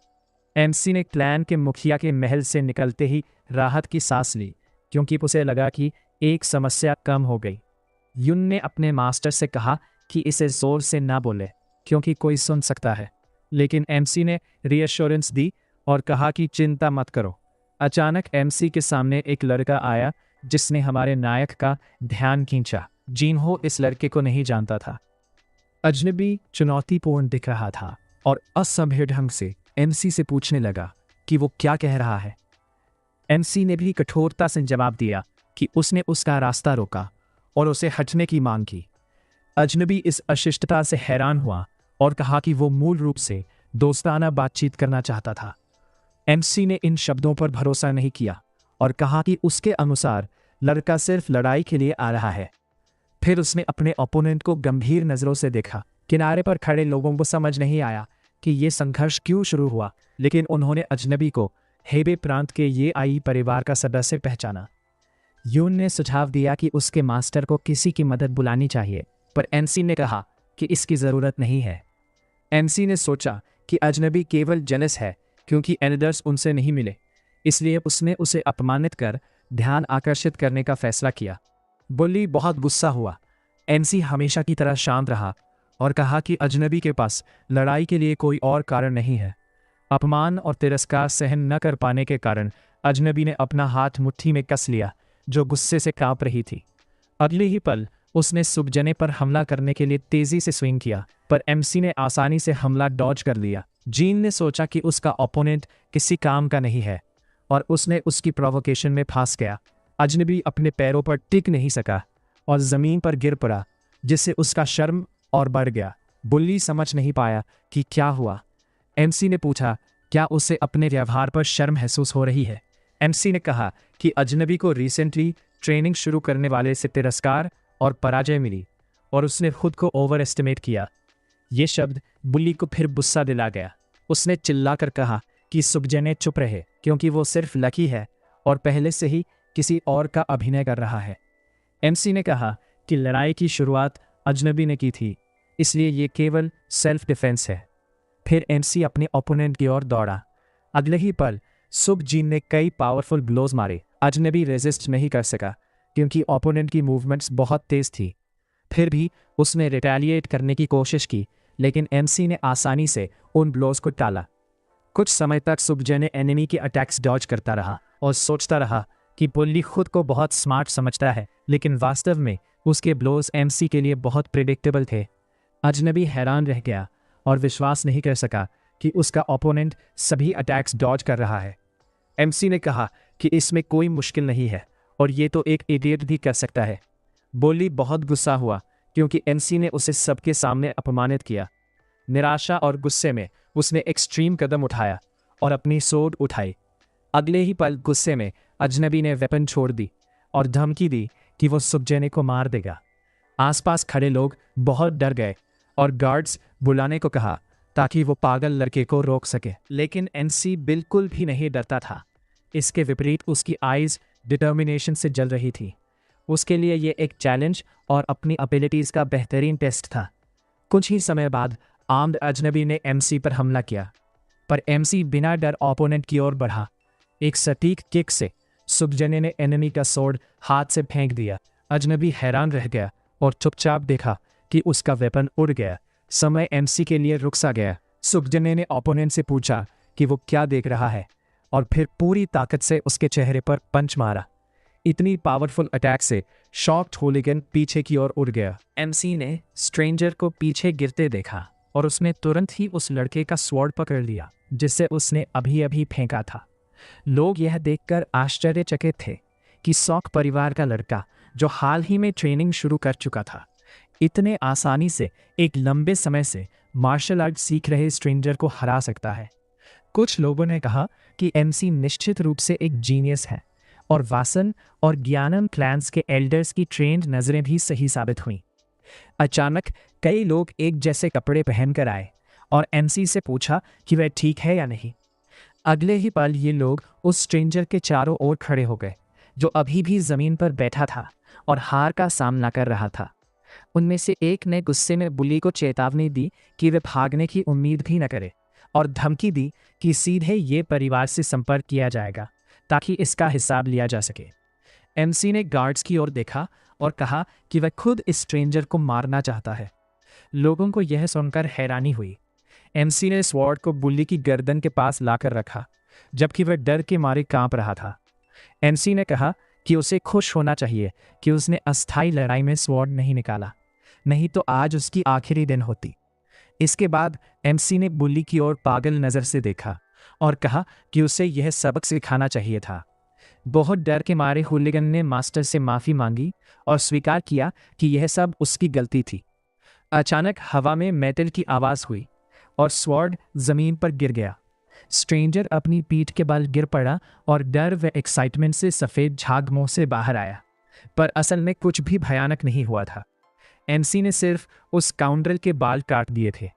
एमसी ने क्लैन के मुखिया के महल से निकलते ही राहत की सांस ली, क्योंकि उसे लगा कि एक समस्या कम हो गई। युन ने अपने मास्टर से कहा कि इसे जोर से ना बोले क्योंकि कोई सुन सकता है, लेकिन एमसी ने रीअश्योरेंस दी और कहा कि चिंता मत करो। अचानक एमसी के सामने एक लड़का आया जिसने हमारे नायक का ध्यान खींचा। जिन्हो इस लड़के को नहीं जानता था। अजनबी चुनौतीपूर्ण दिख रहा था और असभ्य ढंग से एमसी से पूछने लगा कि वो क्या कह रहा है। एमसी ने भी कठोरता से जवाब दिया कि उसने उसका रास्ता रोका और उसे हटने की मांग की। अजनबी इस अशिष्टता से हैरान हुआ और कहा कि वो मूल रूप से दोस्ताना बातचीत करना चाहता था। एमसी ने इन शब्दों पर भरोसा नहीं किया और कहा कि उसके अनुसार लड़का सिर्फ लड़ाई के लिए आ रहा है। फिर उसने अपने ओपोनेंट को गंभीर नज़रों से देखा। किनारे पर खड़े लोगों को समझ नहीं आया कि ये संघर्ष क्यों शुरू हुआ, लेकिन उन्होंने अजनबी को हेबे प्रांत के ये आई परिवार का सदस्य पहचाना। यून ने सुझाव दिया कि उसके मास्टर को किसी की मदद बुलानी चाहिए, पर एमसी ने कहा कि इसकी ज़रूरत नहीं है। एमसी ने सोचा कि अजनबी केवल जेलस है क्योंकि एल्डर्स उनसे नहीं मिले, इसलिए उसने उसे अपमानित कर ध्यान आकर्षित करने का फैसला किया। बुल्ली बहुत गुस्सा हुआ। एमसी हमेशा की तरह शांत रहा और कहा कि अजनबी के पास लड़ाई के लिए कोई और कारण नहीं है। अपमान और तिरस्कार सहन न कर पाने के कारण अजनबी ने अपना हाथ मुट्ठी में कस लिया, जो गुस्से से कांप रही थी। अगले ही पल उसने सुबजने पर हमला करने के लिए तेजी से स्विंग किया, पर एमसी ने आसानी से हमला डॉज कर लिया। जीन ने सोचा कि उसका ओपोनेंट किसी काम का नहीं है और उसने उसकी प्रोवोकेशन में फंस गया। अजनबी अपने पैरों पर टिक नहीं सका और ज़मीन पर गिर पड़ा, जिससे उसका शर्म और बढ़ गया। बुल्ली समझ नहीं पाया कि क्या हुआ। एमसी ने पूछा क्या उसे अपने व्यवहार पर शर्म महसूस हो रही है। एमसी ने कहा कि अजनबी को रिसेंटली ट्रेनिंग शुरू करने वाले से तिरस्कार और पराजय मिली और उसने खुद को ओवर एस्टिमेट किया। ये शब्द बुल्ली को फिर गुस्सा दिला गया। उसने चिल्लाकर कहा कि सुबजने चुप रहे क्योंकि वो सिर्फ लकी है और पहले से ही किसी और का अभिनय कर रहा है। एमसी ने कहा कि लड़ाई की शुरुआत अजनबी ने की थी, इसलिए ये केवल सेल्फ डिफेंस है। फिर एमसी अपने ओपोनेंट की ओर दौड़ा। अगले ही पल सुबजीन ने कई पावरफुल ब्लोज मारे। अजनबी रेजिस्ट नहीं कर सका क्योंकि ओपोनेंट की मूवमेंट्स बहुत तेज थी। फिर भी उसने रिटेलिएट करने की कोशिश की, लेकिन एमसी ने आसानी से उन ब्लोज को टाला। कुछ समय तक सुबजे ने एनिमी के अटैक्स डॉज करता रहा और सोचता रहा कि बुल्ली खुद को बहुत स्मार्ट समझता है, लेकिन वास्तव में उसके ब्लोज एमसी के लिए बहुत प्रिडिक्टेबल थे। अजनबी हैरान रह गया और विश्वास नहीं कर सका कि उसका ओपोनेंट सभी अटैक्स डॉज कर रहा है। एमसी ने कहा कि इसमें कोई मुश्किल नहीं है और ये तो एक इडियट भी कर सकता है। बोली बहुत गुस्सा हुआ क्योंकि एमसी ने उसे सबके सामने अपमानित किया। निराशा और गुस्से में उसने एक्सट्रीम कदम उठाया और अपनी सोड उठाई। अगले ही पल गुस्से में अजनबी ने वेपन छोड़ दी और धमकी दी कि वो सुखजने को मार देगा। आसपास खड़े लोग बहुत डर गए और गार्ड्स बुलाने को कहा ताकि वो पागल लड़के को रोक सके। लेकिन एमसी बिल्कुल भी नहीं डरता था। इसके विपरीत उसकी आईज डिटर्मिनेशन से जल रही थी। उसके लिए ये एक चैलेंज और अपनी एबिलिटीज़ का बेहतरीन टेस्ट था। कुछ ही समय बाद आर्म्ड अजनबी ने एमसी पर हमला किया, पर एमसी बिना डर ओपोनेंट की ओर बढ़ा। एक सटीक किक से सुखजने ने एनिमी का सोर्ड हाथ से फेंक दिया। अजनबी हैरान रह गया और चुपचाप देखा कि उसका वेपन उड़ गया। समय एमसी के लिए रुक सा गया। सुखजने ने ओपोनेंट से पूछा कि वो क्या देख रहा है और फिर पूरी ताकत से उसके चेहरे पर पंच मारा। इतनी पावरफुल अटैक से शॉक्ड होलिगन पीछे की ओर उड़ गया। एमसी ने स्ट्रेंजर को पीछे गिरते देखा और उसने तुरंत ही उस लड़के का स्वॉर्ड पकड़ लिया जिसे उसने अभी अभी फेंका था। लोग यह देखकर आश्चर्यचकित थे कि सॉक परिवार का लड़का, जो हाल ही में ट्रेनिंग शुरू कर चुका था, इतने आसानी से एक लंबे समय से मार्शल आर्ट सीख रहे स्ट्रेंजर को हरा सकता है। कुछ लोगों ने कहा कि एमसी निश्चित रूप से एक जीनियस है और वासन और ज्ञानम क्लैंस के एल्डर्स की ट्रेंड नज़रें भी सही साबित हुईं। अचानक कई लोग एक जैसे कपड़े पहनकर आए और एमसी से पूछा कि वह ठीक है या नहीं। अगले ही पल ये लोग उस स्ट्रेंजर के चारों ओर खड़े हो गए, जो अभी भी ज़मीन पर बैठा था और हार का सामना कर रहा था। उनमें से एक ने गुस्से में बुली को चेतावनी दी कि वे भागने की उम्मीद भी न करे और धमकी दी कि सीधे ये परिवार से संपर्क किया जाएगा ताकि इसका हिसाब लिया जा सके। एमसी ने गार्ड्स की ओर देखा और कहा कि वह खुद इस स्ट्रेंजर को मारना चाहता है। लोगों को यह सुनकर हैरानी हुई। एमसी ने स्वॉर्ड को बुली की गर्दन के पास लाकर रखा, जबकि वह डर के मारे कांप रहा था। एमसी ने कहा कि उसे खुश होना चाहिए कि उसने अस्थायी लड़ाई में स्वॉर्ड नहीं निकाला, नहीं तो आज उसकी आखिरी दिन होती। इसके बाद एमसी ने बुली की ओर पागल नज़र से देखा और कहा कि उसे यह सबक सिखाना चाहिए था। बहुत डर के मारे हुलिगन ने मास्टर से माफ़ी मांगी और स्वीकार किया कि यह सब उसकी गलती थी। अचानक हवा में मेटल की आवाज़ हुई और स्वॉर्ड ज़मीन पर गिर गया। स्ट्रेंजर अपनी पीठ के बल गिर पड़ा और डर व एक्साइटमेंट से सफ़ेद झाग मुंह से बाहर आया, पर असल में कुछ भी भयानक नहीं हुआ था। एमसी ने सिर्फ उस काउंड्रल के बाल काट दिए थे।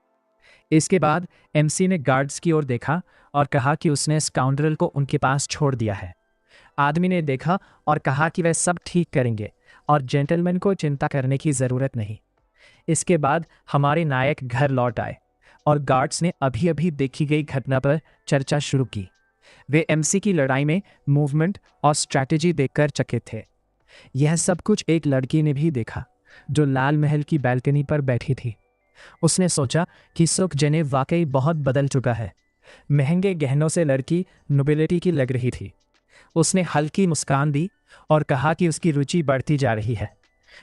इसके बाद एमसी ने गार्ड्स की ओर देखा और कहा कि उसने स्काउंड्रल को उनके पास छोड़ दिया है। आदमी ने देखा और कहा कि वह सब ठीक करेंगे और जेंटलमैन को चिंता करने की ज़रूरत नहीं। इसके बाद हमारे नायक घर लौट आए और गार्ड्स ने अभी अभी देखी गई घटना पर चर्चा शुरू की। वे एमसी की लड़ाई में मूवमेंट और स्ट्रैटेजी देखकर चकित थे। यह सब कुछ एक लड़की ने भी देखा जो लाल महल की बैल्कनी पर बैठी थी। उसने सोचा कि सुखजने वाकई बहुत बदल चुका है। महंगे गहनों से लड़की नोबिलिटी की लग रही थी। उसने हल्की मुस्कान दी और कहा कि उसकी रुचि बढ़ती जा रही है।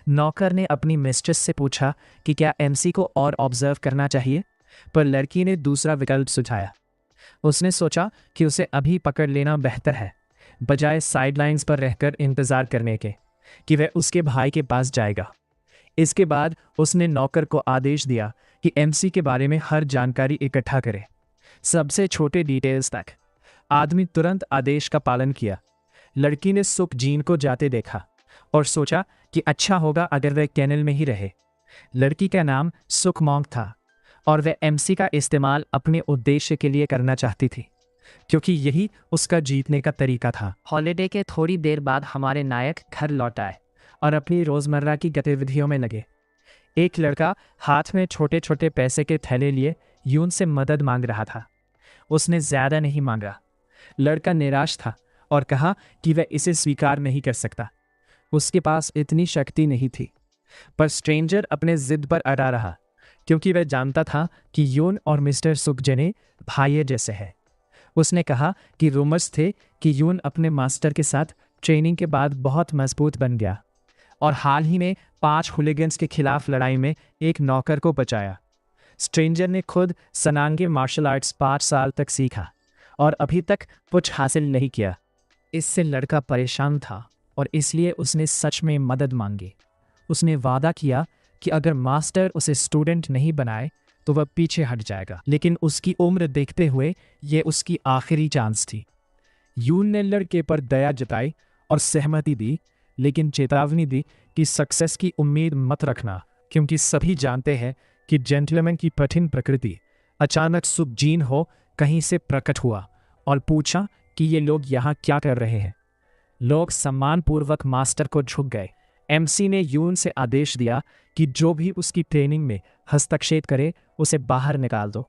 नौकर ने अपनी मिस्ट्रेस से पूछा कि क्या एमसी को और ऑब्जर्व करना चाहिए, पर लड़की ने दूसरा विकल्प सुझाया। उसने सोचा कि उसे अभी पकड़ लेना बेहतर है, बजाय साइडलाइंस पर रहकर इंतज़ार करने के कि वह उसके भाई के पास जाएगा। इसके बाद उसने नौकर को आदेश दिया कि एमसी के बारे में हर जानकारी इकट्ठा करे, सबसे छोटे डिटेल्स तक। आदमी तुरंत आदेश का पालन किया। लड़की ने सुखजीन को जाते देखा और सोचा कि अच्छा होगा अगर वह केनल में ही रहे। लड़की का नाम सुखमोंग था और वह एमसी का इस्तेमाल अपने उद्देश्य के लिए करना चाहती थी, क्योंकि यही उसका जीतने का तरीका था। हॉलिडे के थोड़ी देर बाद हमारे नायक घर लौट आए और अपनी रोज़मर्रा की गतिविधियों में लगे। एक लड़का हाथ में छोटे छोटे पैसे के थैले लिए यून से मदद मांग रहा था। उसने ज़्यादा नहीं मांगा। लड़का निराश था और कहा कि वह इसे स्वीकार नहीं कर सकता, उसके पास इतनी शक्ति नहीं थी। पर स्ट्रेंजर अपने जिद पर अड़ा रहा, क्योंकि वह जानता था कि यून और मिस्टर सुखजने भाई जैसे हैं। उसने कहा कि रूमर्स थे कि यून अपने मास्टर के साथ ट्रेनिंग के बाद बहुत मजबूत बन गया और हाल ही में 5 हुलिगन्स के खिलाफ लड़ाई में एक नौकर को बचाया। स्ट्रेंजर ने खुद सनांगे मार्शल आर्ट्स 5 साल तक सीखा और अभी तक कुछ हासिल नहीं किया। इससे लड़का परेशान था और इसलिए उसने सच में मदद मांगी। उसने वादा किया कि अगर मास्टर उसे स्टूडेंट नहीं बनाए तो वह पीछे हट जाएगा, लेकिन उसकी उम्र देखते हुए ये उसकी आखिरी चांस थी। यून ने लड़के पर दया जताई और सहमति दी, लेकिन चेतावनी दी कि सक्सेस की उम्मीद मत रखना, क्योंकि सभी जानते हैं कि जेंटलमैन की कठिन प्रकृति। अचानक सुबजीन हो कहीं से प्रकट हुआ और पूछा कि ये लोग यहाँ क्या कर रहे हैं। लोग सम्मानपूर्वक मास्टर को झुक गए। एमसी ने यून से आदेश दिया कि जो भी उसकी ट्रेनिंग में हस्तक्षेप करे उसे बाहर निकाल दो।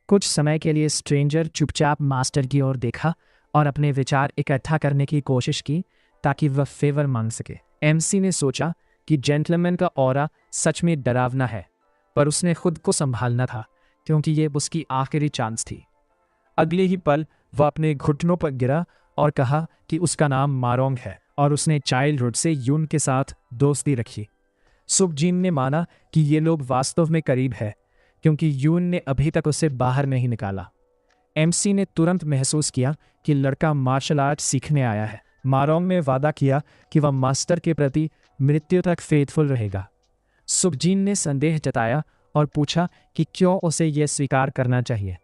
कुछ समय के लिए स्ट्रेंजर चुपचाप मास्टर की ओर देखा और अपने विचार इकट्ठा करने की कोशिश की ताकि वह फेवर मांग सके। एमसी ने सोचा कि जेंटलमैन का ऑरा सच में डरावना है, पर उसने खुद को संभालना था क्योंकि ये उसकी आखिरी चांस थी। अगले ही पल वह अपने घुटनों पर गिरा और कहा कि उसका नाम मारोंग है और उसने चाइल्डहुड से यून के साथ दोस्ती रखी। सुबजीन ने माना कि ये लोग वास्तव में करीब है, क्योंकि यून ने अभी तक उसे बाहर नहीं निकाला। एमसी ने तुरंत महसूस किया कि लड़का मार्शल आर्ट सीखने आया है। मारोंग ने वादा किया कि वह मास्टर के प्रति मृत्यु तक फेथफुल रहेगा। सुबजीन ने संदेह जताया और पूछा कि क्यों उसे यह स्वीकार करना चाहिए।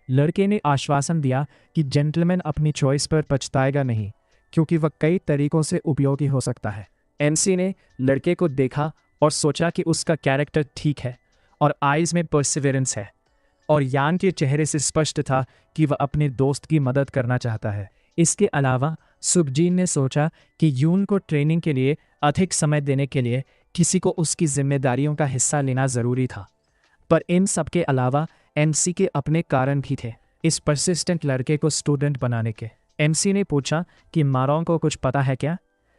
लड़के ने आश्वासन दिया कि जेंटलमैन अपनी चॉइस पर पछताएगा नहीं, क्योंकि वह कई तरीकों से उपयोगी हो सकता है। एमसी ने लड़के को देखा और सोचा कि उसका कैरेक्टर ठीक है और आइज में परसिवेरेंस है, और यान के चेहरे से स्पष्ट था कि वह अपने दोस्त की मदद करना चाहता है। इसके अलावा सुबजीन ने सोचा कि यून को ट्रेनिंग के लिए अधिक समय देने के लिए किसी को उसकी जिम्मेदारियों का हिस्सा लेना ज़रूरी था। पर इन सब के अलावा एमसी के अपने कारण भी थे इस परसिस्टेंट लड़के को स्टूडेंट बनाने के। एमसी ने पूछा कि मारोंग को कुछ पता है क्या।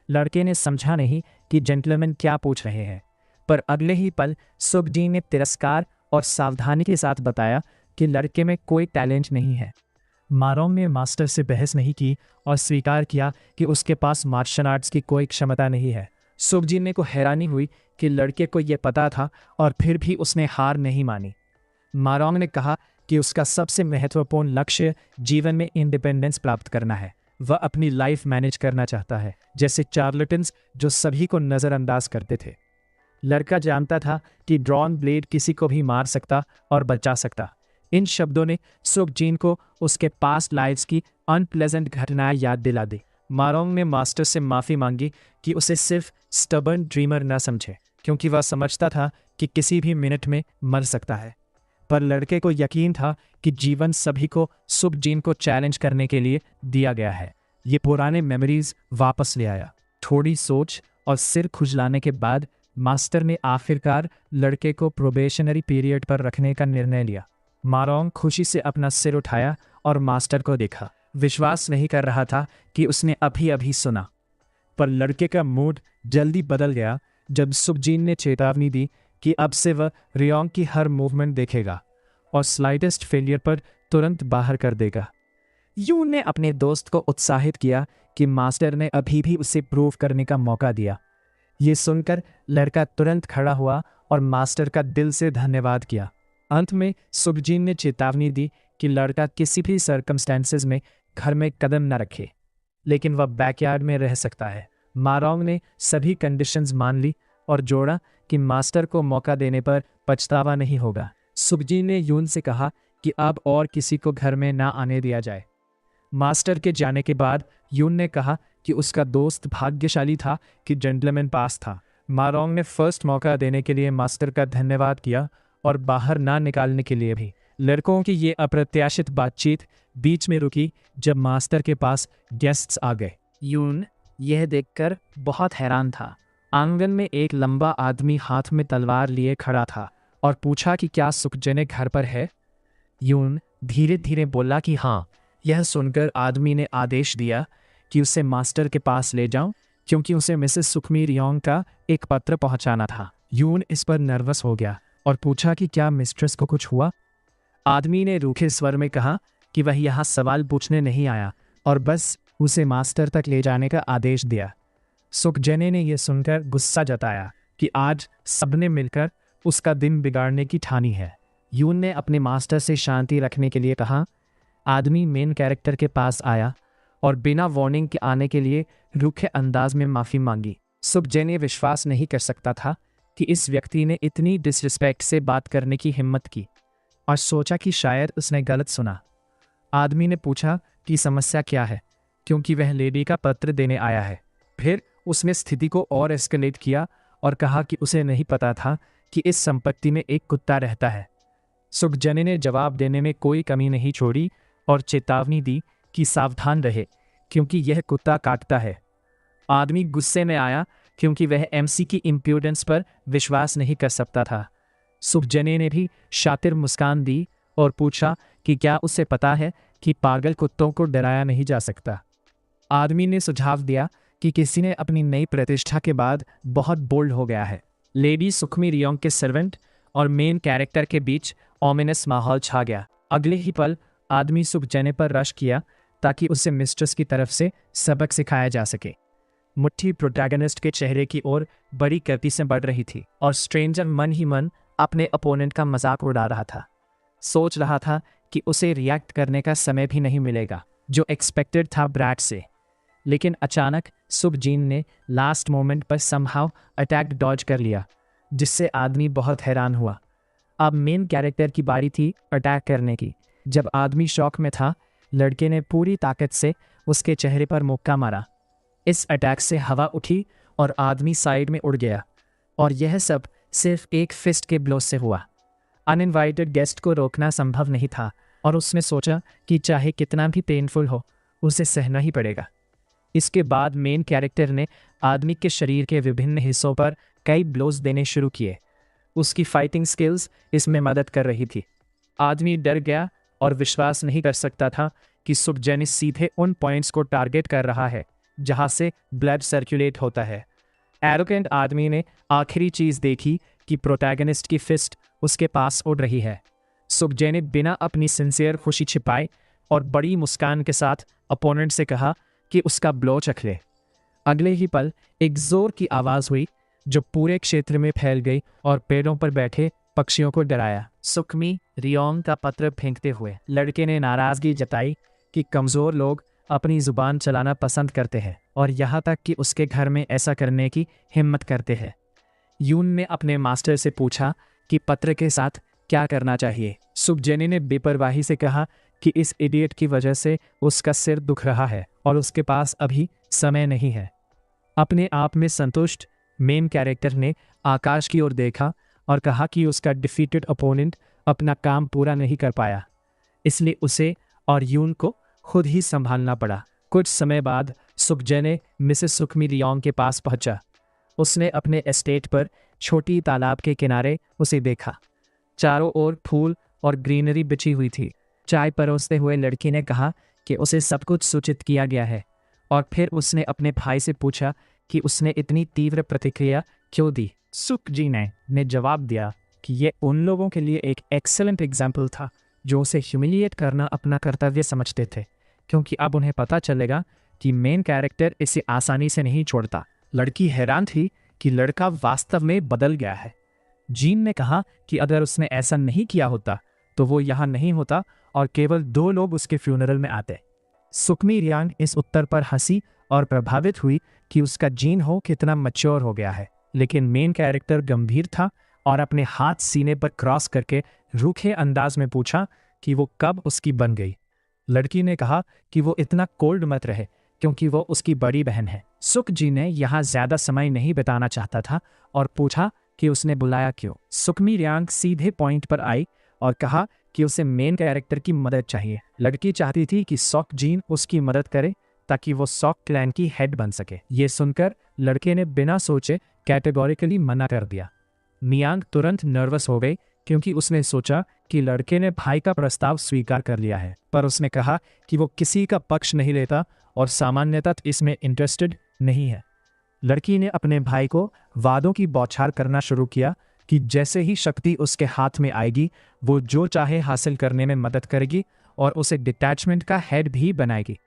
लड़के ने समझा नहीं कि जेंटलमैन क्या पूछ रहे हैं, पर अगले ही पल सुबजीन ने तिरस्कार और सावधानी के साथ बताया कि लड़के में कोई टैलेंट नहीं है। मारोंग ने मास्टर से बहस नहीं की और स्वीकार किया कि उसके पास मार्शल आर्ट्स की कोई क्षमता नहीं है। सुबजीन ने को हैरानी हुई कि लड़के को यह पता था और फिर भी उसने हार नहीं मानी। मारोंग ने कहा कि उसका सबसे महत्वपूर्ण लक्ष्य जीवन में इंडिपेंडेंस प्राप्त करना है। वह अपनी लाइफ मैनेज करना चाहता है, जैसे चार्लटन्स जो सभी को नज़रअंदाज करते थे। लड़का जानता था कि ड्रॉन ब्लेड किसी को भी मार सकता और बचा सकता। इन शब्दों ने सुबजीन को उसके पास्ट लाइफ्स की अनप्लेजेंट घटनाएं याद दिला दी। मारोंग ने मास्टर से माफ़ी मांगी कि उसे सिर्फ स्टबर्न ड्रीमर न समझे, क्योंकि वह समझता था कि किसी भी मिनट में मर सकता है। पर लड़के को यकीन था कि जीवन सभी को सुबजीन को चैलेंज करने के लिए दिया गया है। ये पुराने मेमोरीज वापस ले आया। थोड़ी सोच और सिर खुजलाने के बाद मास्टर ने आखिरकार लड़के को प्रोबेशनरी पीरियड पर रखने का निर्णय लिया। मारोंग खुशी से अपना सिर उठाया और मास्टर को देखा। विश्वास नहीं कर रहा था कि उसने अभी अभी सुना। पर लड़के का मूड जल्दी बदल गया जब सुबजीन ने चेतावनी दी कि अब से वह रियोंग की हर मूवमेंट देखेगा और स्लाइटेस्ट फेलियर पर तुरंत बाहर कर देगा। यून ने अपने दोस्त को उत्साहित किया कि मास्टर ने अभी भी उसे प्रूव करने का मौका दिया। ये सुनकर लड़का तुरंत खड़ा हुआ और मास्टर का दिल से धन्यवाद किया। अंत में सुबजीन ने चेतावनी दी कि लड़का किसी भी सर्कमस्टेंसेस में घर में कदम न रखे, लेकिन वह बैकयार्ड में रह सकता है। मारोंग ने सभी कंडीशंस मान ली और जोड़ा कि मास्टर को मौका देने पर पछतावा नहीं होगा। सुबजीन ने यून से कहा कि अब और किसी को घर में ना आने दिया जाए। मास्टर के जाने के बाद यून ने कहा कि उसका दोस्त भाग्यशाली था कि जेंटलमैन पास था। मारोंग ने फर्स्ट मौका देने के लिए मास्टर का धन्यवाद किया और बाहर ना निकालने के लिए भी। लड़कों की ये अप्रत्याशित बातचीत बीच में रुकी जब मास्टर के पास गेस्ट्स आ गए। यून यह देखकर बहुत हैरान था। आंगन में एक लंबा आदमी हाथ में तलवार लिए खड़ा था और पूछा कि क्या सुखजने घर पर है। यून धीरे धीरे बोला कि हाँ। यह सुनकर आदमी ने आदेश दिया कि उसे मास्टर के पास ले जाऊं, क्योंकि उसे मिसेस सुखमी रियोंग का एक पत्र पहुंचाना था। यून इस पर नर्वस हो गया और पूछा कि क्या मिस्ट्रेस को कुछ हुआ। आदमी ने रूखे स्वर में कहा कि वह यहाँ सवाल पूछने नहीं आया और बस उसे मास्टर तक ले जाने का आदेश दिया। सुखजने ने यह सुनकर गुस्सा जताया कि आज सबने मिलकर उसका दिन बिगाड़ने की ठानी है। यून ने अपने मास्टर से शांति रखने के लिए कहा। आदमी मेन कैरेक्टर के पास आया और बिना वार्निंग के आने के लिए रूखे अंदाज में माफ़ी मांगी। सुखजने विश्वास नहीं कर सकता था कि इस व्यक्ति ने इतनी डिसरिस्पेक्ट से बात करने की हिम्मत की और सोचा कि शायद उसने गलत सुना। आदमी ने पूछा कि समस्या क्या है, क्योंकि वह लेडी का पत्र देने आया है। फिर उसने स्थिति को और एस्केलेट किया और कहा कि उसे नहीं पता था कि इस संपत्ति में एक कुत्ता रहता है। सुखजने ने जवाब देने में कोई कमी नहीं छोड़ी और चेतावनी दी कि सावधान रहे, क्योंकि यह कुत्ता काटता है। आदमी गुस्से में आया क्योंकि वह एमसी की इम्प्यूडेंस पर विश्वास नहीं कर सकता था। सुखजने ने भी शातिर मुस्कान दी और पूछा कि क्या उसे पता है कि पागल कुत्तों को डराया नहीं जा सकता। आदमी ने सुझाव दिया कि किसी ने अपनी नई प्रतिष्ठा के बाद बहुत बोल्ड हो गया है। लेडी सुखमी रियोंग के सर्वेंट और मेन कैरेक्टर के बीच ओमिनस माहौल छा गया। अगले ही पल आदमी सुखजने पर रश किया ताकि उसे मिस्ट्रेस की तरफ से सबक सिखाया जा सके। मुट्ठी प्रोटैगनिस्ट के चेहरे की ओर बड़ी गति से बढ़ रही थी और स्ट्रेंजर मन ही मन अपने अपोनेंट का मजाक उड़ा रहा था। सोच रहा था कि उसे रिएक्ट करने का समय भी नहीं मिलेगा, जो एक्सपेक्टेड था ब्रैड से। लेकिन अचानक सुखजीन ने लास्ट मोमेंट पर समहाउ अटैक डॉज कर लिया, जिससे आदमी बहुत हैरान हुआ। अब मेन कैरेक्टर की बारी थी अटैक करने की। जब आदमी शॉक में था, लड़के ने पूरी ताकत से उसके चेहरे पर मुक्का मारा। इस अटैक से हवा उठी और आदमी साइड में उड़ गया, और यह सब सिर्फ एक फिस्ट के ब्लो से हुआ। अनइनवाइटेड गेस्ट को रोकना संभव नहीं था और उसने सोचा कि चाहे कितना भी पेनफुल हो, उसे सहना ही पड़ेगा। इसके बाद मेन कैरेक्टर ने आदमी के शरीर के विभिन्न हिस्सों पर कई ब्लोज देने शुरू किए। उसकी फाइटिंग स्किल्स इसमें मदद कर रही थी। आदमी डर गया और विश्वास नहीं कर सकता था कि सुखजने सीधे उन पॉइंट्स को टारगेट कर रहा है जहां से ब्लड सर्कुलेट होता है। एरोगेंट आदमी ने आखिरी चीज़ देखी कि प्रोटैगनिस्ट की फिस्ट उसके पास उड़ रही है। सुखजने बिना अपनी सिंसियर खुशी छिपाए और बड़ी मुस्कान के साथ अपोनेंट से कहा कि उसका ब्लो चख ले। अगले ही पल एक जोर की आवाज़ हुई जो पूरे क्षेत्र में फैल गई और पेड़ों पर बैठे पक्षियों को डराया। सुखमी रियोंग का पत्र फेंकते हुए लड़के ने नाराज़गी जताई कि कमज़ोर लोग अपनी ज़ुबान चलाना पसंद करते हैं और यहाँ तक कि उसके घर में ऐसा करने की हिम्मत करते हैं। यून ने अपने मास्टर से पूछा कि पत्र के साथ क्या करना चाहिए। सुखजने ने बेपरवाही से कहा कि इस इडियट की वजह से उसका सिर दुख रहा है और उसके पास अभी समय नहीं है। अपने आप में संतुष्ट मेन कैरेक्टर ने आकाश की ओर देखा और कहा कि उसका डिफीटेड अपोनेंट अपना काम पूरा नहीं कर पाया, इसलिए उसे और यून को खुद ही संभालना पड़ा। कुछ समय बाद सुखजने मिसेस सुखमी रियोंग के पास पहुंचा। उसने अपने एस्टेट पर छोटी तालाब के किनारे उसे देखा। चारों ओर फूल और ग्रीनरी बिछी हुई थी। चाय परोसते हुए लड़की ने कहा कि उसे सब कुछ सूचित किया गया है, और फिर उसने अपने भाई से पूछा कि उसने इतनी तीव्र प्रतिक्रिया क्यों दी। सुखजीने ने जवाब दिया कि यह उन लोगों के लिए एक एक्सेलेंट एग्जाम्पल था जो उसे ह्यूमिलिएट करना अपना कर्तव्य समझते थे, क्योंकि अब उन्हें पता चलेगा कि मेन कैरेक्टर इसे आसानी से नहीं छोड़ता। लड़की हैरान थी कि लड़का वास्तव में बदल गया है। जीन ने कहा कि अगर उसने ऐसा नहीं किया होता तो वो यहाँ नहीं होता और केवल 2 लोग उसके फ्यूनरल में आते। सुखमी रियांग इस उत्तर पर हंसी और प्रभावित हुई कि उसका जीन हो कितना मैच्योर हो गया है। लेकिन मेन कैरेक्टर गंभीर था और अपने हाथ सीने पर क्रॉस करके रूखे अंदाज में पूछा कि वो कब उसकी बन गई। लड़की ने कहा कि वो इतना कोल्ड मत रहे, क्योंकि वो उसकी बड़ी बहन है। सुख जी ने यहाँ ज्यादा समय नहीं बिताना चाहता था और पूछा कि उसने बुलाया क्यों। सुखमी रियांग सीधे पॉइंट पर आई और कहा कि उसे मेन कैरेक्टर की मदद चाहिए। लड़की चाहती थी कि सॉक जीन उसकी मदद करे ताकि वो सॉक क्लैन की हेड बन सके। ये सुनकर लड़के ने बिना सोचे कैटेगोरिकली मना कर दिया। मियांग तुरंत नर्वस हो गई क्योंकि उसने सोचा कि लड़के ने भाई का प्रस्ताव स्वीकार कर लिया है, पर उसने कहा कि वो किसी का पक्ष नहीं लेता और सामान्यतः इसमें इंटरेस्टेड नहीं है। लड़की ने अपने भाई को वादों की बौछार करना शुरू किया कि जैसे ही शक्ति उसके हाथ में आएगी वो जो चाहे हासिल करने में मदद करेगी और उसे डिटैचमेंट का हेड भी बनाएगी।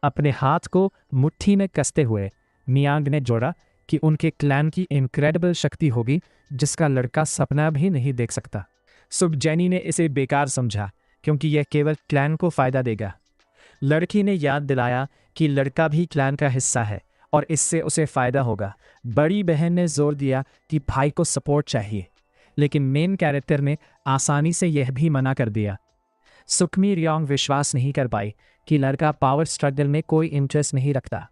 अपने हाथ को मुट्ठी में कसते हुए मियांग ने जोड़ा कि उनके क्लैन की इनक्रेडिबल शक्ति होगी जिसका लड़का सपना भी नहीं देख सकता। सुख जेनी ने इसे बेकार समझा क्योंकि यह केवल क्लैन को फायदा देगा। लड़की ने याद दिलाया कि लड़का भी क्लैन का हिस्सा है और इससे उसे फायदा होगा। बड़ी बहन ने जोर दिया कि भाई को सपोर्ट चाहिए, लेकिन मेन कैरेक्टर ने आसानी से यह भी मना कर दिया। सुखमी रियोंग विश्वास नहीं कर पाई कि लड़का पावर स्ट्रगल में कोई इंटरेस्ट नहीं रखता।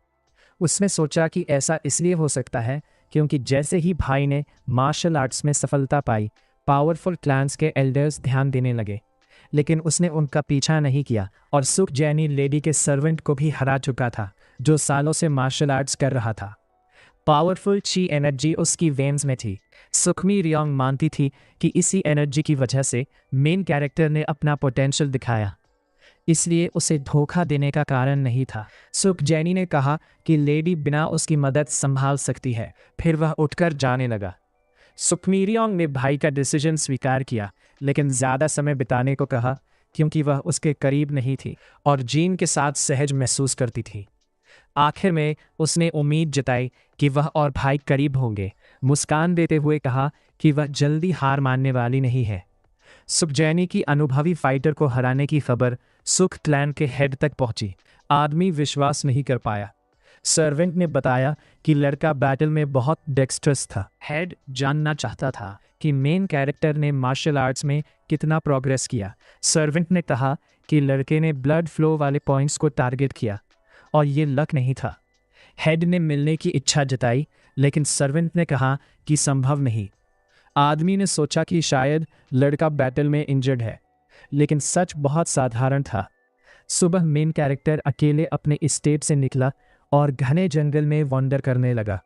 उसने सोचा कि ऐसा इसलिए हो सकता है क्योंकि जैसे ही भाई ने मार्शल आर्ट्स में सफलता पाई, पावरफुल क्लैंस के एल्डर्स ध्यान देने लगे, लेकिन उसने उनका पीछा नहीं किया और सुख जैनी लेडी के सर्वेंट को भी हरा चुका था जो सालों से मार्शल आर्ट्स कर रहा था। पावरफुल ची एनर्जी उसकी वेन्स में थी। सुखमी रियोंग मानती थी कि इसी एनर्जी की वजह से मेन कैरेक्टर ने अपना पोटेंशियल दिखाया, इसलिए उसे धोखा देने का कारण नहीं था। सुख जैनी ने कहा कि लेडी बिना उसकी मदद संभाल सकती है, फिर वह उठकर जाने लगा। सुखमी रियोंग ने भाई का डिसीजन स्वीकार किया, लेकिन ज़्यादा समय बिताने को कहा क्योंकि वह उसके करीब नहीं थी और जीन के साथ सहज महसूस करती थी। आखिर में उसने उम्मीद जताई कि वह और भाई करीब होंगे, मुस्कान देते हुए कहा कि वह जल्दी हार मानने वाली नहीं है। सुख जैनी की अनुभवी फाइटर को हराने की खबर सुख क्लैन के हेड तक पहुंची। आदमी विश्वास नहीं कर पाया। सर्वेंट ने बताया कि लड़का बैटल में बहुत डेक्स्ट्रस था। हेड जानना चाहता था कि मेन कैरेक्टर ने मार्शल आर्ट्स में कितना प्रोग्रेस किया। सर्वेंट ने कहा कि लड़के ने ब्लड फ्लो वाले पॉइंट्स को टारगेट किया और ये लक नहीं था। हेड ने मिलने की इच्छा जताई, लेकिन सर्वेंट ने कहा कि संभव नहीं। आदमी ने सोचा कि शायद लड़का बैटल में इंजर्ड है, लेकिन सच बहुत साधारण था। सुबह मेन कैरेक्टर अकेले अपने एस्टेट से निकला और घने जंगल में वॉन्डर करने लगा।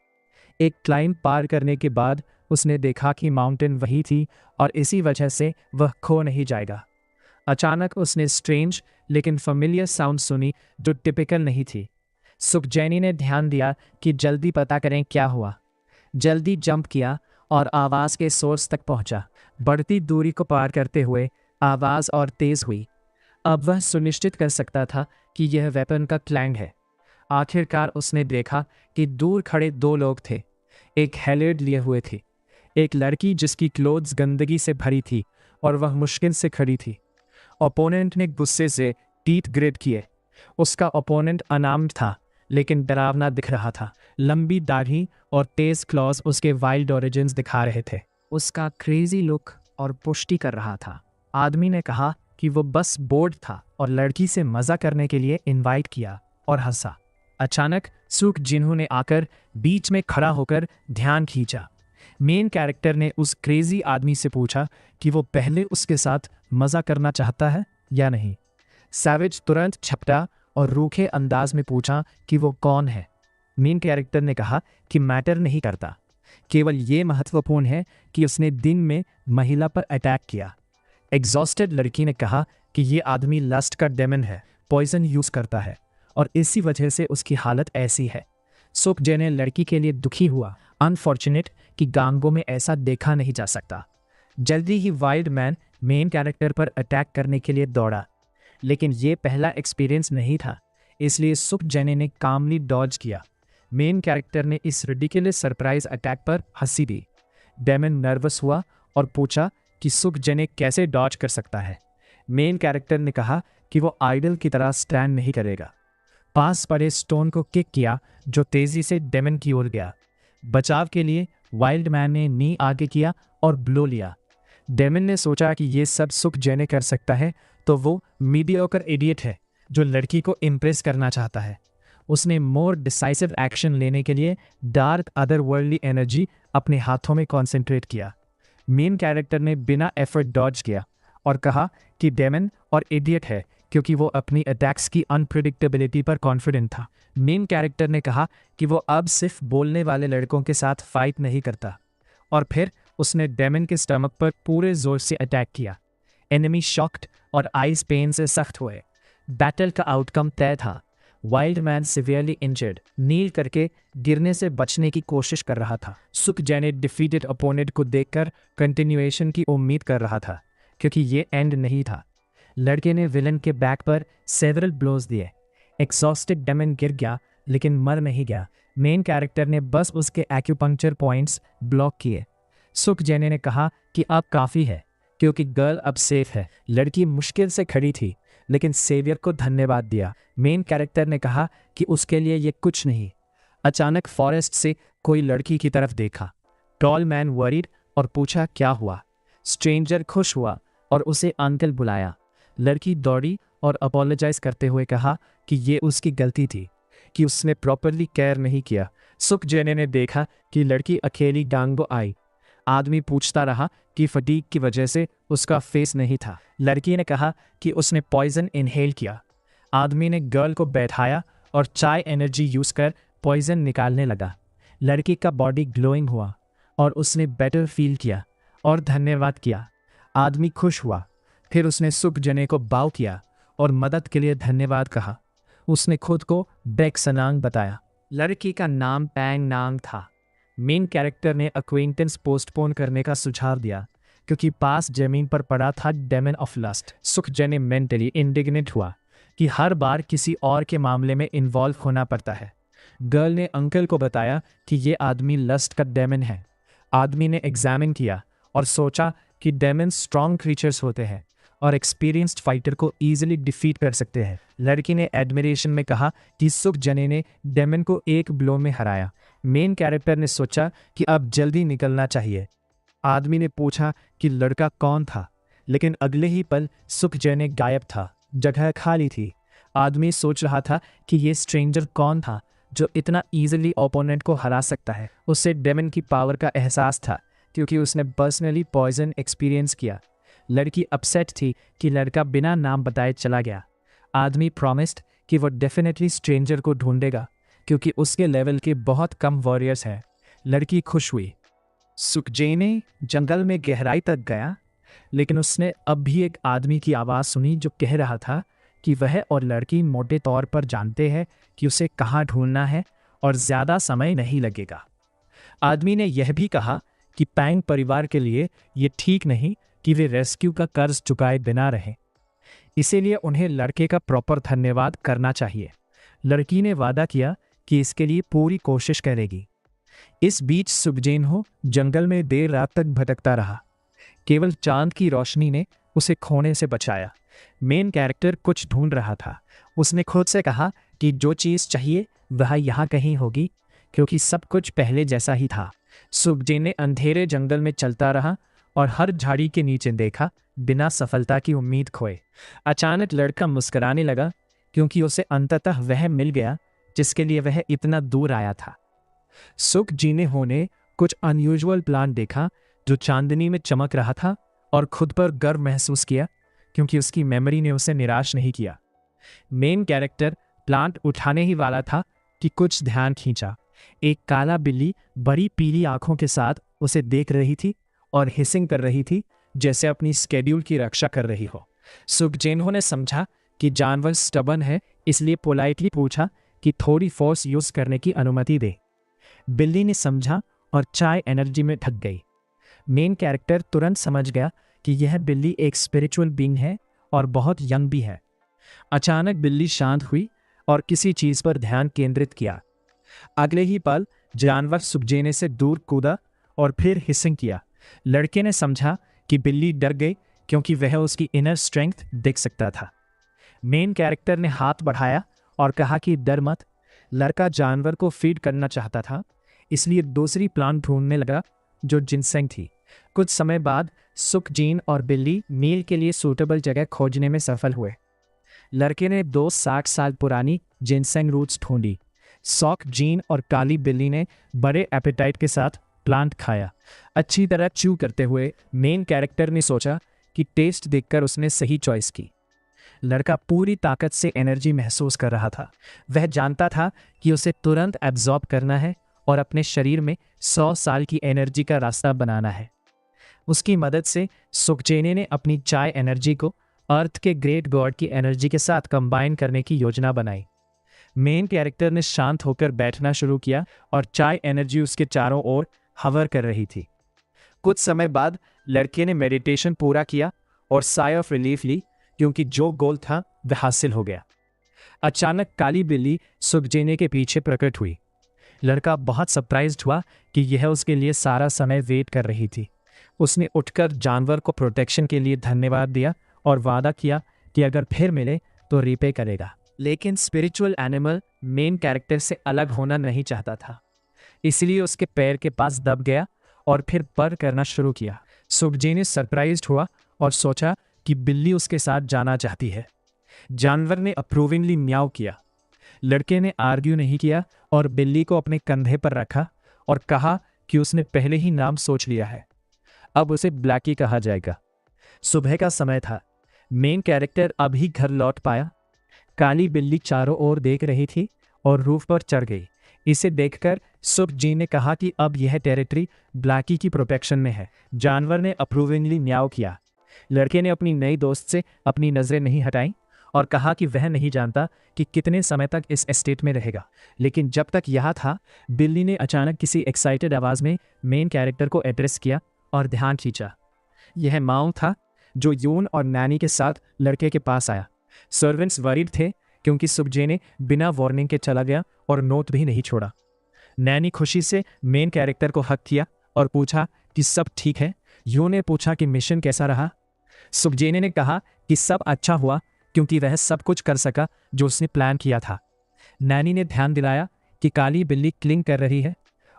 एक क्लाइंब पार करने के बाद उसने देखा कि माउंटेन वही थी और इसी वजह से वह खो नहीं जाएगा। अचानक उसने स्ट्रेंज लेकिन फेमिलियर साउंड सुनी जो टिपिकल नहीं थी। सुख जैनी ने ध्यान दिया कि जल्दी पता करें क्या हुआ। जल्दी जंप किया और आवाज़ के सोर्स तक पहुंचा। बढ़ती दूरी को पार करते हुए आवाज़ और तेज़ हुई। अब वह सुनिश्चित कर सकता था कि यह वेपन का क्लैंग है। आखिरकार उसने देखा कि दूर खड़े दो लोग थे। एक हेलेड लिए हुए थी, एक लड़की जिसकी क्लोथ्स गंदगी से भरी थी और वह मुश्किल से खड़ी थी। ओपोनेंट ने गुस्से से टीथ ग्रेड किए। उसका ओपोनेंट अनार्म्ड था, लेकिन डरावना दिख रहा था। लंबी दाढ़ी और तेज क्लॉज उसके वाइल्ड ओरिजिन्स दिखा रहे थे। उसका क्रेजी लुक और पुष्टि कर रहा था। आदमी ने कहा कि वो बस बोर्ड था और लड़की से मज़ा करने के लिए इनवाइट किया और हंसा। अचानक सुख जिन्हों ने आकर बीच में खड़ा होकर ध्यान खींचा। मेन कैरेक्टर ने उस क्रेजी आदमी से पूछा कि वो पहले उसके साथ मज़ा करना चाहता है या नहीं। सैवेज तुरंत झपटा और रूखे अंदाज में पूछा कि वो कौन है। मेन कैरेक्टर ने कहा कि मैटर नहीं करता, केवल ये महत्वपूर्ण है कि उसने दिन में महिला पर अटैक किया। एग्जॉस्टेड लड़की ने कहा कि ये आदमी लस्ट का डेमन है, पॉइजन यूज़ करता है और इसी वजह से उसकी हालत ऐसी है। सुख जैने लड़की के लिए दुखी हुआ। अनफॉर्चुनेट कि गांगो में ऐसा देखा नहीं जा सकता। जल्दी ही वाइल्ड मैन मेन कैरेक्टर पर अटैक करने के लिए दौड़ा, लेकिन ये पहला एक्सपीरियंस नहीं था, इसलिए सुख जैने ने कामली डॉज किया। मेन कैरेक्टर ने इस रिडिकुलस सरप्राइज अटैक पर हंसी दी। डेमन नर्वस हुआ और पूछा कि सुख जैने कैसे डॉज कर सकता है। मेन कैरेक्टर ने कहा कि वो आइडल की तरह स्टैंड नहीं करेगा। पास पड़े स्टोन को किक किया जो तेजी से डेमन की ओर गया। बचाव के लिए वाइल्ड मैन ने नी आगे किया और ब्लो लिया। डेमन ने सोचा कि ये सब सुख जैने कर सकता है तो वो मीडियोकर इडियट है जो लड़की को इम्प्रेस करना चाहता है। उसने मोर डिसाइसिव एक्शन लेने के लिए डार्क अदरवर्ल्डली एनर्जी अपने हाथों में कॉन्सेंट्रेट किया। मेन कैरेक्टर ने बिना एफर्ट डॉज किया और कहा कि डेमन और इडियट है क्योंकि वो अपनी अटैक्स की अनप्रिडिक्टेबिलिटी पर कॉन्फिडेंट था। मेन कैरेक्टर ने कहा कि वो अब सिर्फ बोलने वाले लड़कों के साथ फाइट नहीं करता और फिर उसने डेमन के स्टमक पर पूरे जोर से अटैक किया। एनिमी शॉक्ड और आइस पेन से सख्त हुए। बैटल का आउटकम तय था। वाइल्ड मैन सिवियरली इंजर्ड नील करके गिरने से बचने की कोशिश कर रहा था। सुख जैने डिफीटेड अपोनेंट को देखकर कंटिन्यूएशन की उम्मीद कर रहा था क्योंकि ये एंड नहीं था। लड़के ने विलन के बैक पर सेवरल ब्लोज दिए। एग्जॉस्टेड डेमन गिर गया लेकिन मर नहीं गया। मेन कैरेक्टर ने बस उसके एक्यूपंक्चर पॉइंट्स ब्लॉक किए। सुख जैने ने कहा कि अब काफ़ी है, क्योंकि गर्ल अब सेफ है। लड़की मुश्किल से खड़ी थी, लेकिन सेवियर को धन्यवाद दिया। मेन कैरेक्टर ने कहा कि उसके लिए ये कुछ नहीं। अचानक फॉरेस्ट से कोई लड़की की तरफ देखा। टॉल मैन वरीड और पूछा क्या हुआ। स्ट्रेंजर खुश हुआ और उसे अंकल बुलाया। लड़की दौड़ी और अपोलोजाइज करते हुए कहा कि ये उसकी गलती थी, कि उसने प्रॉपरली केयर नहीं किया। सुख जेने ने देखा कि लड़की अकेली गांगो आई। आदमी पूछता रहा कि फटीग की वजह से उसका फेस नहीं था। लड़की ने कहा कि उसने पॉइजन इनहेल किया। आदमी ने गर्ल को बैठाया और चाय एनर्जी यूज कर पॉइजन निकालने लगा। लड़की का बॉडी ग्लोइंग हुआ और उसने बेटर फील किया और धन्यवाद किया। आदमी खुश हुआ। फिर उसने सुख जने को बाव किया और मदद के लिए धन्यवाद कहा। उसने खुद को बेक सनांग बताया। लड़की का नाम पैंग नांग था। मेन कैरेक्टर ने अक्वेंटेंस पोस्टपोन करने का सुझाव दिया, क्योंकि पास जमीन पर पड़ा था डेमन ऑफ लस्ट। सुख जने मेंटली इंडिग्नेंट हुआ कि हर बार किसी और के मामले में इन्वॉल्व होना पड़ता है। गर्ल ने अंकल को बताया कि ये आदमी लस्ट का डेमन है। आदमी ने एग्जामिन किया और सोचा कि डेमन स्ट्रॉन्ग क्रीचर्स होते हैं और एक्सपीरियंस्ड फाइटर को ईजिली डिफीट कर सकते हैं। लड़की ने एडमिरेशन में कहा कि सुख जने ने डेमन को एक ब्लो में हराया। मेन कैरेक्टर ने सोचा कि अब जल्दी निकलना चाहिए। आदमी ने पूछा कि लड़का कौन था, लेकिन अगले ही पल सुख जने गायब था। जगह खाली थी। आदमी सोच रहा था कि ये स्ट्रेंजर कौन था जो इतना ईजिली ओपोनेंट को हरा सकता है। उसे डेमन की पावर का एहसास था, क्योंकि उसने पर्सनली पॉइजन एक्सपीरियंस किया। लड़की अपसेट थी कि लड़का बिना नाम बताए चला गया। आदमी प्रॉमिस्ड कि वो डेफिनेटली स्ट्रेंजर को ढूंढेगा, क्योंकि उसके लेवल के बहुत कम वॉरियर्स हैं। लड़की खुश हुई। सुखजेने जंगल में गहराई तक गया, लेकिन उसने अब भी एक आदमी की आवाज़ सुनी जो कह रहा था कि वह और लड़की मोटे तौर पर जानते हैं कि उसे कहाँ ढूंढना है और ज़्यादा समय नहीं लगेगा। आदमी ने यह भी कहा कि पैंग परिवार के लिए ये ठीक नहीं कि वे रेस्क्यू का कर्ज चुकाए बिना रहें, इसीलिए उन्हें लड़के का प्रॉपर धन्यवाद करना चाहिए। लड़की ने वादा किया कि इसके लिए पूरी कोशिश करेगी। इस बीच सुखजेनहो जंगल में देर रात तक भटकता रहा। केवल चांद की रोशनी ने उसे खोने से बचाया। मेन कैरेक्टर कुछ ढूंढ रहा था। उसने खुद से कहा कि जो चीज़ चाहिए वह यहाँ कहीं होगी, क्योंकि सब कुछ पहले जैसा ही था। सुखजेन ने अंधेरे जंगल में चलता रहा और हर झाड़ी के नीचे देखा, बिना सफलता की उम्मीद खोए। अचानक लड़का मुस्कुराने लगा, क्योंकि उसे अंततः वह मिल गया जिसके लिए वह इतना दूर आया था। सुख जीने होने कुछ अनयूजुअल प्लांट देखा जो चांदनी में चमक रहा था और खुद पर गर्व महसूस किया, क्योंकि उसकी मेमोरी ने उसे निराश नहीं किया। मेन कैरेक्टर प्लांट उठाने ही वाला था कि कुछ ध्यान खींचा। एक काला बिल्ली बड़ी पीली आंखों के साथ उसे देख रही थी और हिसिंग कर रही थी, जैसे अपनी स्केड्यूल की रक्षा कर रही हो। सुखजेनहो ने समझा कि जानवर स्टबन है, इसलिए पोलाइटली पूछा कि थोड़ी फोर्स यूज करने की अनुमति दे। बिल्ली ने समझा और चाय एनर्जी में ढक गई। मेन कैरेक्टर तुरंत समझ गया कि यह बिल्ली एक स्पिरिचुअल बीइंग है और बहुत यंग भी है। अचानक बिल्ली शांत हुई और किसी चीज पर ध्यान केंद्रित किया। अगले ही पल जानवर सुखजेने से दूर कूदा और फिर हिसिंग किया। लड़के ने समझा कि बिल्ली डर गई, क्योंकि वह उसकी इनर स्ट्रेंथ देख सकता था। मेन कैरेक्टर ने हाथ बढ़ाया और कहा कि डर मत। लड़का जानवर को फीड करना चाहता था, इसलिए दूसरी प्लांट ढूंढने लगा जो जिनसेंग थी। कुछ समय बाद सुखजीन और बिल्ली मील के लिए सूटेबल जगह खोजने में सफल हुए। लड़के ने 260 साल पुरानी जिनसेंग रूट्स ढूंढी। सॉक जीन और काली बिल्ली ने बड़े एपेटाइट के साथ प्लांट खाया। अच्छी तरह च्यू करते हुए मेन कैरेक्टर ने सोचा कि टेस्ट देखकर उसने सही चॉइस की। लड़का पूरी ताकत से एनर्जी महसूस कर रहा था। वह जानता था कि उसे तुरंत एब्जॉर्ब करना है और अपने शरीर में 100 साल की एनर्जी का रास्ता बनाना है। उसकी मदद से सुखजेने ने अपनी चाय एनर्जी को अर्थ के ग्रेट गॉड की एनर्जी के साथ कंबाइन करने की योजना बनाई। मेन कैरेक्टर ने शांत होकर बैठना शुरू किया और चाय एनर्जी उसके चारों ओर हवर कर रही थी। कुछ समय बाद लड़के ने मेडिटेशन पूरा किया और साय ऑफ रिलीफ ली, क्योंकि जो गोल था वह हासिल हो गया। अचानक काली बिल्ली सुखजेने के पीछे प्रकट हुई। लड़का बहुत सरप्राइज्ड हुआ कि यह उसके लिए सारा समय वेट कर रही थी। उसने उठकर जानवर को प्रोटेक्शन के लिए धन्यवाद दिया और वादा किया कि अगर फिर मिले तो रीपे करेगा। लेकिन स्पिरिचुअल एनिमल मेन कैरेक्टर से अलग होना नहीं चाहता था, इसलिए उसके पैर के पास दब गया और फिर पर करना शुरू किया। सुखजेने सरप्राइज्ड हुआ और सोचा कि बिल्ली उसके साथ जाना चाहती है। जानवर ने अप्रूविंगली म्याऊ किया। लड़के ने आर्ग्यू नहीं किया और बिल्ली को अपने कंधे पर रखा और कहा कि उसने पहले ही नाम सोच लिया है, अब उसे ब्लैकी कहा जाएगा। सुबह का समय था। मेन कैरेक्टर अभी घर लौट पाया। काली बिल्ली चारों ओर देख रही थी और रूफ पर चढ़ गई। इसे देखकर सुख जी ने कहा कि अब यह टेरिटरी ब्लैकी की प्रोटेक्शन में है। जानवर ने अप्रूविंगली म्याऊ किया। लड़के ने अपनी नई दोस्त से अपनी नज़रें नहीं हटाईं और कहा कि वह नहीं जानता कि कितने समय तक इस एस्टेट में रहेगा। लेकिन जब तक यहाँ था, बिल्ली ने अचानक किसी एक्साइटेड आवाज़ में मेन कैरेक्टर को एड्रेस किया और ध्यान खींचा। यह माऊ था जो यून और नैनी के साथ लड़के के पास आया। सर्वेंट्स वरीड थे क्योंकि सुखजेने बिना वार्निंग के चला गया और नोट भी नहीं छोड़ा। नैनी खुशी से मेन कैरेक्टर को हक किया और पूछा कि सब ठीक है। यून ने पूछा कि मिशन कैसा रहा। सुखजेने ने कहा कि सब अच्छा हुआ क्योंकि वह सब कुछ कर सका जो उसने प्लान किया था। नैनी ने ध्यान दिलाया कि काली बिल्ली क्लिंग कर रही है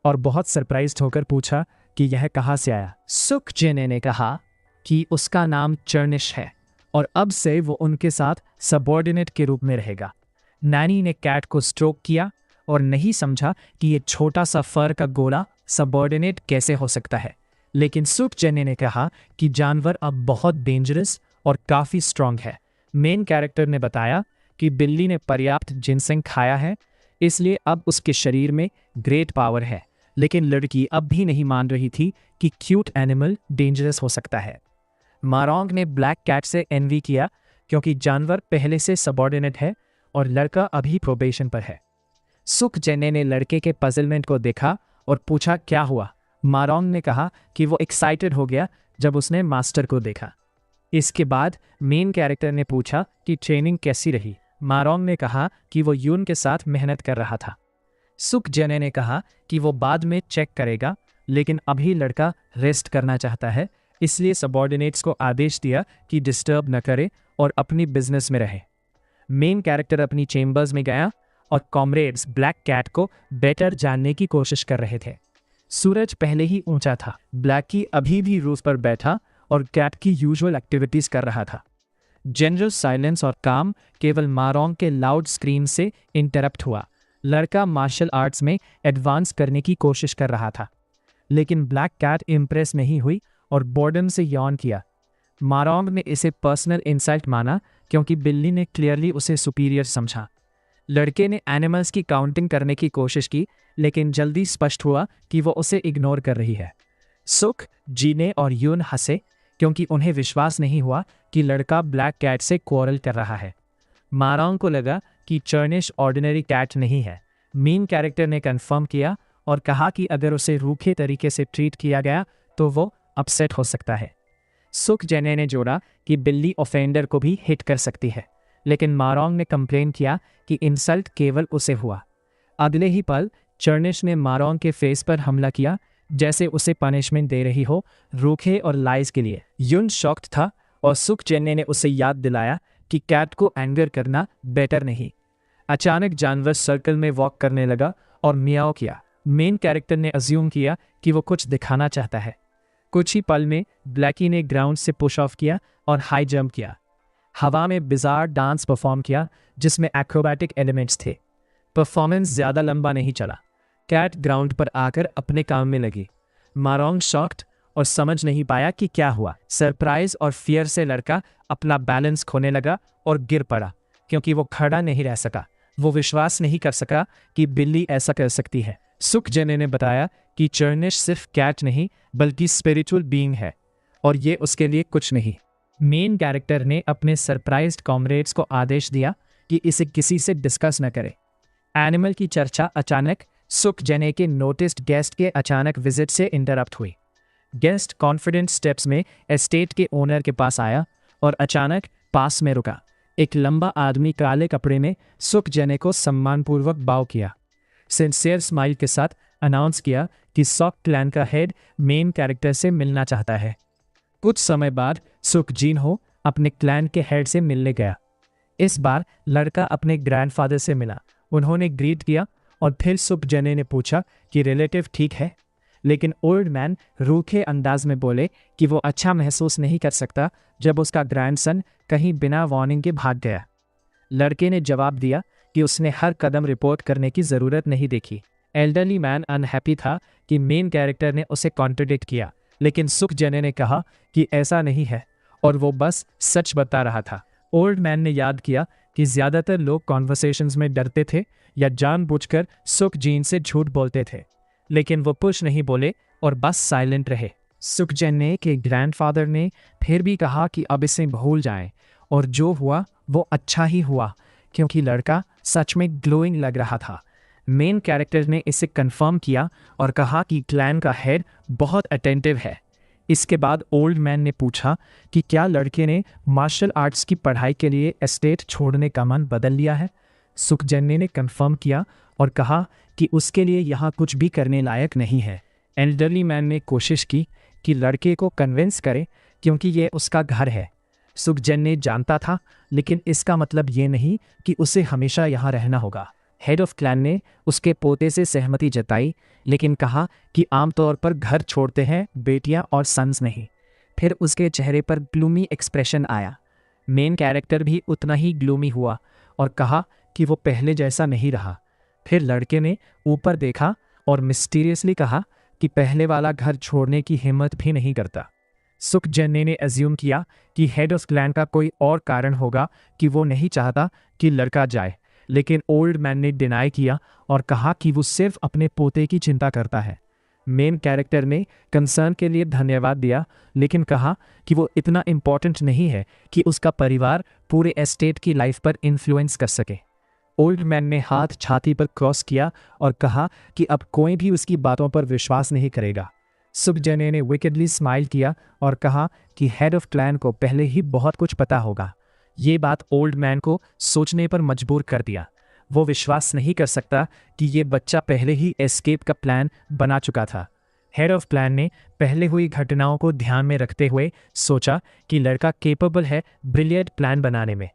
और बहुत सरप्राइज्ड होकर पूछा कि यह कहाँ से आया। सुखजेने ने कहा कि उसका नाम चर्निश है और अब से वो उनके साथ सबऑर्डिनेट के रूप में रहेगा। नैनी ने कैट को स्ट्रोक किया और नहीं समझा कि ये छोटा सा फर का गोला सबऑर्डिनेट कैसे हो सकता है। लेकिन सुखजेने ने कहा कि जानवर अब बहुत डेंजरस और काफ़ी स्ट्रांग है। मेन कैरेक्टर ने बताया कि बिल्ली ने पर्याप्त जिनसेंग खाया है, इसलिए अब उसके शरीर में ग्रेट पावर है। लेकिन लड़की अब भी नहीं मान रही थी कि क्यूट एनिमल डेंजरस हो सकता है। मारोंग ने ब्लैक कैट से एनवी किया क्योंकि जानवर पहले से सबऑर्डिनेट है और लड़का अभी प्रोबेशन पर है। सुखजेने ने लड़के के पजलमेंट को देखा और पूछा क्या हुआ। मारोंग ने कहा कि वो एक्साइटेड हो गया जब उसने मास्टर को देखा। इसके बाद मेन कैरेक्टर ने पूछा कि ट्रेनिंग कैसी रही। मारोंग ने कहा कि वो यून के साथ मेहनत कर रहा था। सुखजेने ने कहा कि वो बाद में चेक करेगा, लेकिन अभी लड़का रेस्ट करना चाहता है, इसलिए सबऑर्डिनेट्स को आदेश दिया कि डिस्टर्ब न करे और अपनी बिजनेस में रहे। मेन कैरेक्टर अपनी चेम्बर्स में गया और कॉमरेड्स ब्लैक कैट को बेटर जानने की कोशिश कर रहे थे। सूरज पहले ही ऊंचा था। ब्लैकी अभी भी रूफ पर बैठा और कैट की यूजुअल एक्टिविटीज कर रहा था। जनरल साइलेंस और काम केवल मारोंग के लाउड स्क्रीन से इंटरप्ट हुआ। लड़का मार्शल आर्ट्स में एडवांस करने की कोशिश कर रहा था, लेकिन ब्लैक कैट इम्प्रेस नहीं हुई और बोर्डम से यॉन किया। मारोंग ने इसे पर्सनल इंसल्ट माना क्योंकि बिल्ली ने क्लियरली उसे सुपीरियर समझा। लड़के ने एनिमल्स की काउंटिंग करने की कोशिश की, लेकिन जल्दी स्पष्ट हुआ कि वो उसे इग्नोर कर रही है। सुख, जीने और यून हंसे क्योंकि उन्हें विश्वास नहीं हुआ कि लड़का ब्लैक कैट से क्वारल कर रहा है। मारोंग को लगा कि चर्निश ऑर्डिनरी कैट नहीं है। मेन कैरेक्टर ने कंफर्म किया और कहा कि अगर उसे रूखे तरीके से ट्रीट किया गया तो वो अपसेट हो सकता है। सुखजेने ने जोड़ा कि बिल्ली ऑफेंडर को भी हिट कर सकती है, लेकिन मारोंग ने कंप्लेन किया कि इंसल्ट केवल उसे हुआ। अगले ही पल चर्निश ने मारोंग के फेस पर हमला किया जैसे उसे पनिशमेंट दे रही हो, रूखे और लाइज के लिए। यून शॉक्ड था और सुखजेने ने उसे याद दिलाया कि कैट को एंगर करना बेटर नहीं। अचानक जानवर सर्कल में वॉक करने लगा और मियाओ किया। मेन कैरेक्टर ने अज्यूम किया कि वो कुछ दिखाना चाहता है। कुछ ही पल में ब्लैकी ने ग्राउंड से पुश ऑफ किया और हाई जंप किया। हवा में बिजार डांस परफॉर्म किया जिसमें एक्रोबैटिक एलिमेंट्स थे। परफॉर्मेंस ज़्यादा लंबा नहीं चला। कैट ग्राउंड पर आकर अपने काम में लगी। मारोंग शॉक्ड और समझ नहीं पाया कि क्या हुआ। सरप्राइज और फियर से लड़का अपना बैलेंस खोने लगा और गिर पड़ा क्योंकि वो खड़ा नहीं रह सका। वो विश्वास नहीं कर सका कि बिल्ली ऐसा कर सकती है। सुखजेने ने बताया कि चर्निश सिर्फ कैट नहीं बल्कि स्पिरिचुअल बीइंग है और ये उसके लिए कुछ नहीं। मेन कैरेक्टर ने अपने सरप्राइज्ड कॉमरेड्स को आदेश दिया कि इसे किसी से डिस्कस न करे। एनिमल की चर्चा अचानक सुखजेने के नोटिस्ड गेस्ट के अचानक विजिट से इंटरप्ट हुई। गेस्ट कॉन्फिडेंट स्टेप्स में एस्टेट के ओनर के पास आया और अचानक पास में रुका। एक लंबा आदमी काले कपड़े में सुख जने को सम्मानपूर्वक बाव किया। सिंसियर स्माइल के साथ अनाउंस किया कि सॉक क्लैन का हेड मेन कैरेक्टर से मिलना चाहता है। कुछ समय बाद सुख जीन हो अपने क्लैन के हेड से मिलने गया। इस बार लड़का अपने ग्रैंडफादर से मिला। उन्होंने ग्रीट किया और फिर सुख जने ने पूछा कि रिलेटिव ठीक है, लेकिन ओल्ड मैन रूखे अंदाज में बोले कि वो अच्छा महसूस नहीं कर सकता जब उसका ग्रैंडसन कहीं बिना वार्निंग के भाग गया। लड़के ने जवाब दिया कि उसने हर कदम रिपोर्ट करने की ज़रूरत नहीं देखी। एल्डरली मैन अनहैप्पी था कि मेन कैरेक्टर ने उसे कॉन्ट्रडिक्ट किया, लेकिन सुख जने ने कहा कि ऐसा नहीं है और वो बस सच बता रहा था। ओल्ड मैन ने याद किया कि ज़्यादातर लोग कॉन्वर्सेशंस में डरते थे या जानबूझकर सुख जीन से झूठ बोलते थे, लेकिन वो कुछ नहीं बोले और बस साइलेंट रहे। सुख जने के ग्रैंडफादर ने फिर भी कहा कि अब इसे भूल जाएं और जो हुआ वो अच्छा ही हुआ क्योंकि लड़का सच में ग्लोइंग लग रहा था। मेन कैरेक्टर ने इसे कंफर्म किया और कहा कि क्लैन का हेड बहुत अटेंटिव है। इसके बाद ओल्ड मैन ने पूछा कि क्या लड़के ने मार्शल आर्ट्स की पढ़ाई के लिए एस्टेट छोड़ने का मन बदल लिया है। सुख जने ने कंफर्म किया और कहा कि उसके लिए यहाँ कुछ भी करने लायक नहीं है। एल्डरली मैन ने कोशिश की कि लड़के को कन्विंस करे क्योंकि ये उसका घर है। सुख जने जानता था, लेकिन इसका मतलब ये नहीं कि उसे हमेशा यहाँ रहना होगा। हेड ऑफ क्लैन ने उसके पोते से सहमति जताई, लेकिन कहा कि आमतौर पर घर छोड़ते हैं बेटियां और सन्स नहीं। फिर उसके चेहरे पर ग्लूमी एक्सप्रेशन आया। मेन कैरेक्टर भी उतना ही ग्लूमी हुआ और कहा कि वो पहले जैसा नहीं रहा। फिर लड़के ने ऊपर देखा और मिस्टीरियसली कहा कि पहले वाला घर छोड़ने की हिम्मत भी नहीं करता। सुख जने ने अज्यूम किया कि हेड ऑफ क्लैन का कोई और कारण होगा कि वो नहीं चाहता कि लड़का जाए, लेकिन ओल्ड मैन ने डिनाई किया और कहा कि वो सिर्फ अपने पोते की चिंता करता है। मेन कैरेक्टर ने कंसर्न के लिए धन्यवाद दिया, लेकिन कहा कि वो इतना इम्पोर्टेंट नहीं है कि उसका परिवार पूरे एस्टेट की लाइफ पर इन्फ्लुएंस कर सके। ओल्ड मैन ने हाथ छाती पर क्रॉस किया और कहा कि अब कोई भी उसकी बातों पर विश्वास नहीं करेगा। सुख जने ने विकेडली स्माइल किया और कहा कि हेड ऑफ क्लैन को पहले ही बहुत कुछ पता होगा। ये बात ओल्ड मैन को सोचने पर मजबूर कर दिया। वो विश्वास नहीं कर सकता कि ये बच्चा पहले ही एस्केप का प्लान बना चुका था। हेड ऑफ क्लैन ने पहले हुई घटनाओं को ध्यान में रखते हुए सोचा कि लड़का केपेबल है ब्रिलियंट प्लान बनाने में।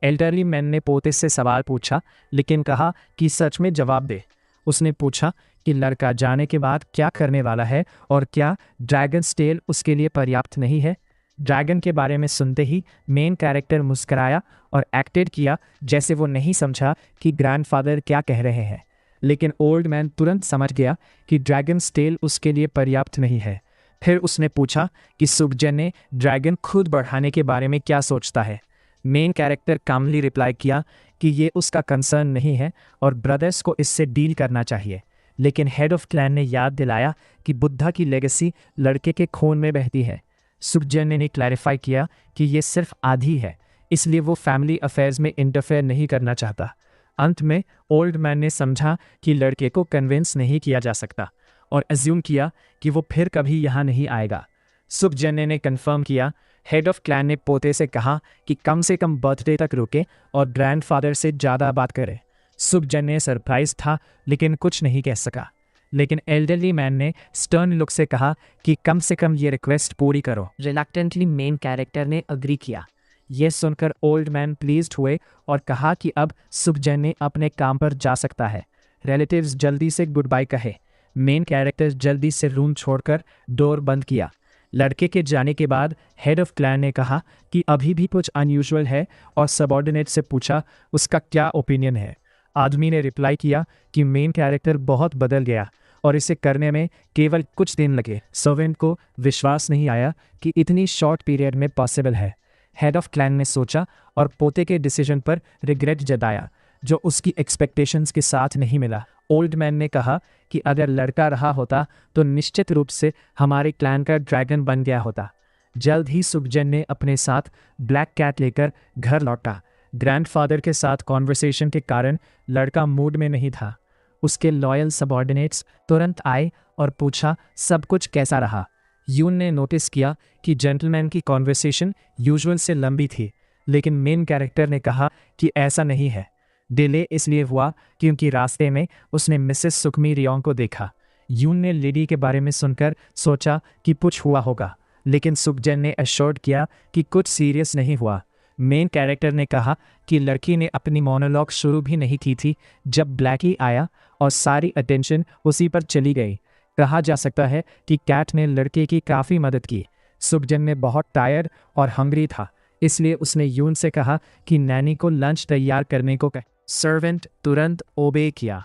एल्डरली मैन ने पोते से सवाल पूछा, लेकिन कहा कि सच में जवाब दे। उसने पूछा कि लड़का जाने के बाद क्या करने वाला है और क्या ड्रैगन्स टेल उसके लिए पर्याप्त नहीं है। ड्रैगन के बारे में सुनते ही मेन कैरेक्टर मुस्कराया और एक्टेड किया जैसे वो नहीं समझा कि ग्रैंडफादर क्या कह रहे हैं, लेकिन ओल्ड मैन तुरंत समझ गया कि ड्रैगन्स टेल उसके लिए पर्याप्त नहीं है। फिर उसने पूछा कि सुखजन ने ड्रैगन खुद बढ़ाने के बारे में क्या सोचता है। मेन कैरेक्टर कामली रिप्लाई किया कि ये उसका कंसर्न नहीं है और ब्रदर्स को इससे डील करना चाहिए, लेकिन हेड ऑफ क्लैन ने याद दिलाया कि बुद्धा की लेगेसी लड़के के खून में बहती है। सुखजन ने क्लैरिफाई किया कि ये सिर्फ आधी है, इसलिए वो फैमिली अफेयर्स में इंटरफेयर नहीं करना चाहता। अंत में ओल्ड मैन ने समझा कि लड़के को कन्विंस नहीं किया जा सकता और अज्यूम किया कि वो फिर कभी यहाँ नहीं आएगा। सुखजन ने कंफर्म किया। हेड ऑफ क्लैन ने पोते से कहा कि कम से कम बर्थडे तक रुके और ग्रैंडफादर से ज़्यादा बात करे। सुखजन ने सरप्राइज था लेकिन कुछ नहीं कह सका, लेकिन एल्डरली मैन ने स्टर्न लुक से कहा कि कम से कम ये रिक्वेस्ट पूरी करो। रिलक्टेंटली मेन कैरेक्टर ने अग्री किया। यह सुनकर ओल्ड मैन प्लीज्ड हुए और कहा कि अब सुखजन ने अपने काम पर जा सकता है। रिलेटिव्स जल्दी से गुड बाय कहे। मेन कैरेक्टर जल्दी से रूम छोड़कर डोर बंद किया। लड़के के जाने के बाद हेड ऑफ क्लैन ने कहा कि अभी भी कुछ अनयूजुअल है और सबऑर्डिनेट से पूछा उसका क्या ओपिनियन है। आदमी ने रिप्लाई किया कि मेन कैरेक्टर बहुत बदल गया और इसे करने में केवल कुछ दिन लगे। सर्वेंट को विश्वास नहीं आया कि इतनी शॉर्ट पीरियड में पॉसिबल है। हेड ऑफ क्लैन ने सोचा और पोते के डिसीजन पर रिग्रेट जताया जो उसकी एक्सपेक्टेशंस के साथ नहीं मिला। ओल्ड मैन ने कहा कि अगर लड़का रहा होता तो निश्चित रूप से हमारे क्लैन का ड्रैगन बन गया होता। जल्द ही सुखजन ने अपने साथ ब्लैक कैट लेकर घर लौटा। ग्रैंडफादर के साथ कॉन्वर्सेशन के कारण लड़का मूड में नहीं था। उसके लॉयल सबऑर्डिनेट्स तुरंत आए और पूछा सब कुछ कैसा रहा। यून ने नोटिस किया कि जेंटलमैन की कॉन्वर्सेशन यूजुअल से लंबी थी, लेकिन मेन कैरेक्टर ने कहा कि ऐसा नहीं है। डिले इसलिए हुआ क्योंकि रास्ते में उसने मिसेस सुखमी रियोंग को देखा। यून ने लेडी के बारे में सुनकर सोचा कि कुछ हुआ होगा, लेकिन सुखजन ने एश्योर्ड किया कि कुछ सीरियस नहीं हुआ। मेन कैरेक्टर ने कहा कि लड़की ने अपनी मोनोलॉग शुरू भी नहीं की थी जब ब्लैकी आया और सारी अटेंशन उसी पर चली गई। कहा जा सकता है कि कैट ने लड़के की काफ़ी मदद की। सुखजन ने बहुत टायर्ड और हंग्री था, इसलिए उसने यून से कहा कि नैनी को लंच तैयार करने को कहे। सर्वेंट तुरंत ओबे किया।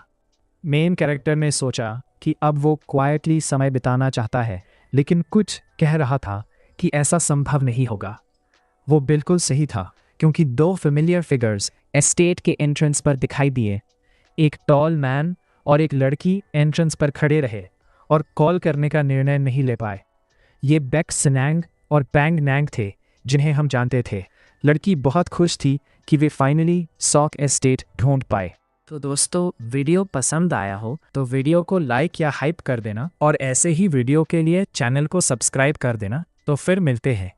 मेन कैरेक्टर ने सोचा कि अब वो क्वाइटली समय बिताना चाहता है, लेकिन कुछ कह रहा था कि ऐसा संभव नहीं होगा। वो बिल्कुल सही था, क्योंकि दो फेमिलियर फिगर्स एस्टेट के एंट्रेंस पर दिखाई दिए। एक टॉल मैन और एक लड़की एंट्रेंस पर खड़े रहे और कॉल करने का निर्णय नहीं ले पाए। ये बेक सनैंग और पैंग नैंग थे, जिन्हें हम जानते थे। लड़की बहुत खुश थी कि वे फाइनली सॉक एस्टेट ढूंढ पाए। तो दोस्तों, वीडियो पसंद आया हो तो वीडियो को लाइक या हाइप कर देना, और ऐसे ही वीडियो के लिए चैनल को सब्सक्राइब कर देना। तो फिर मिलते हैं।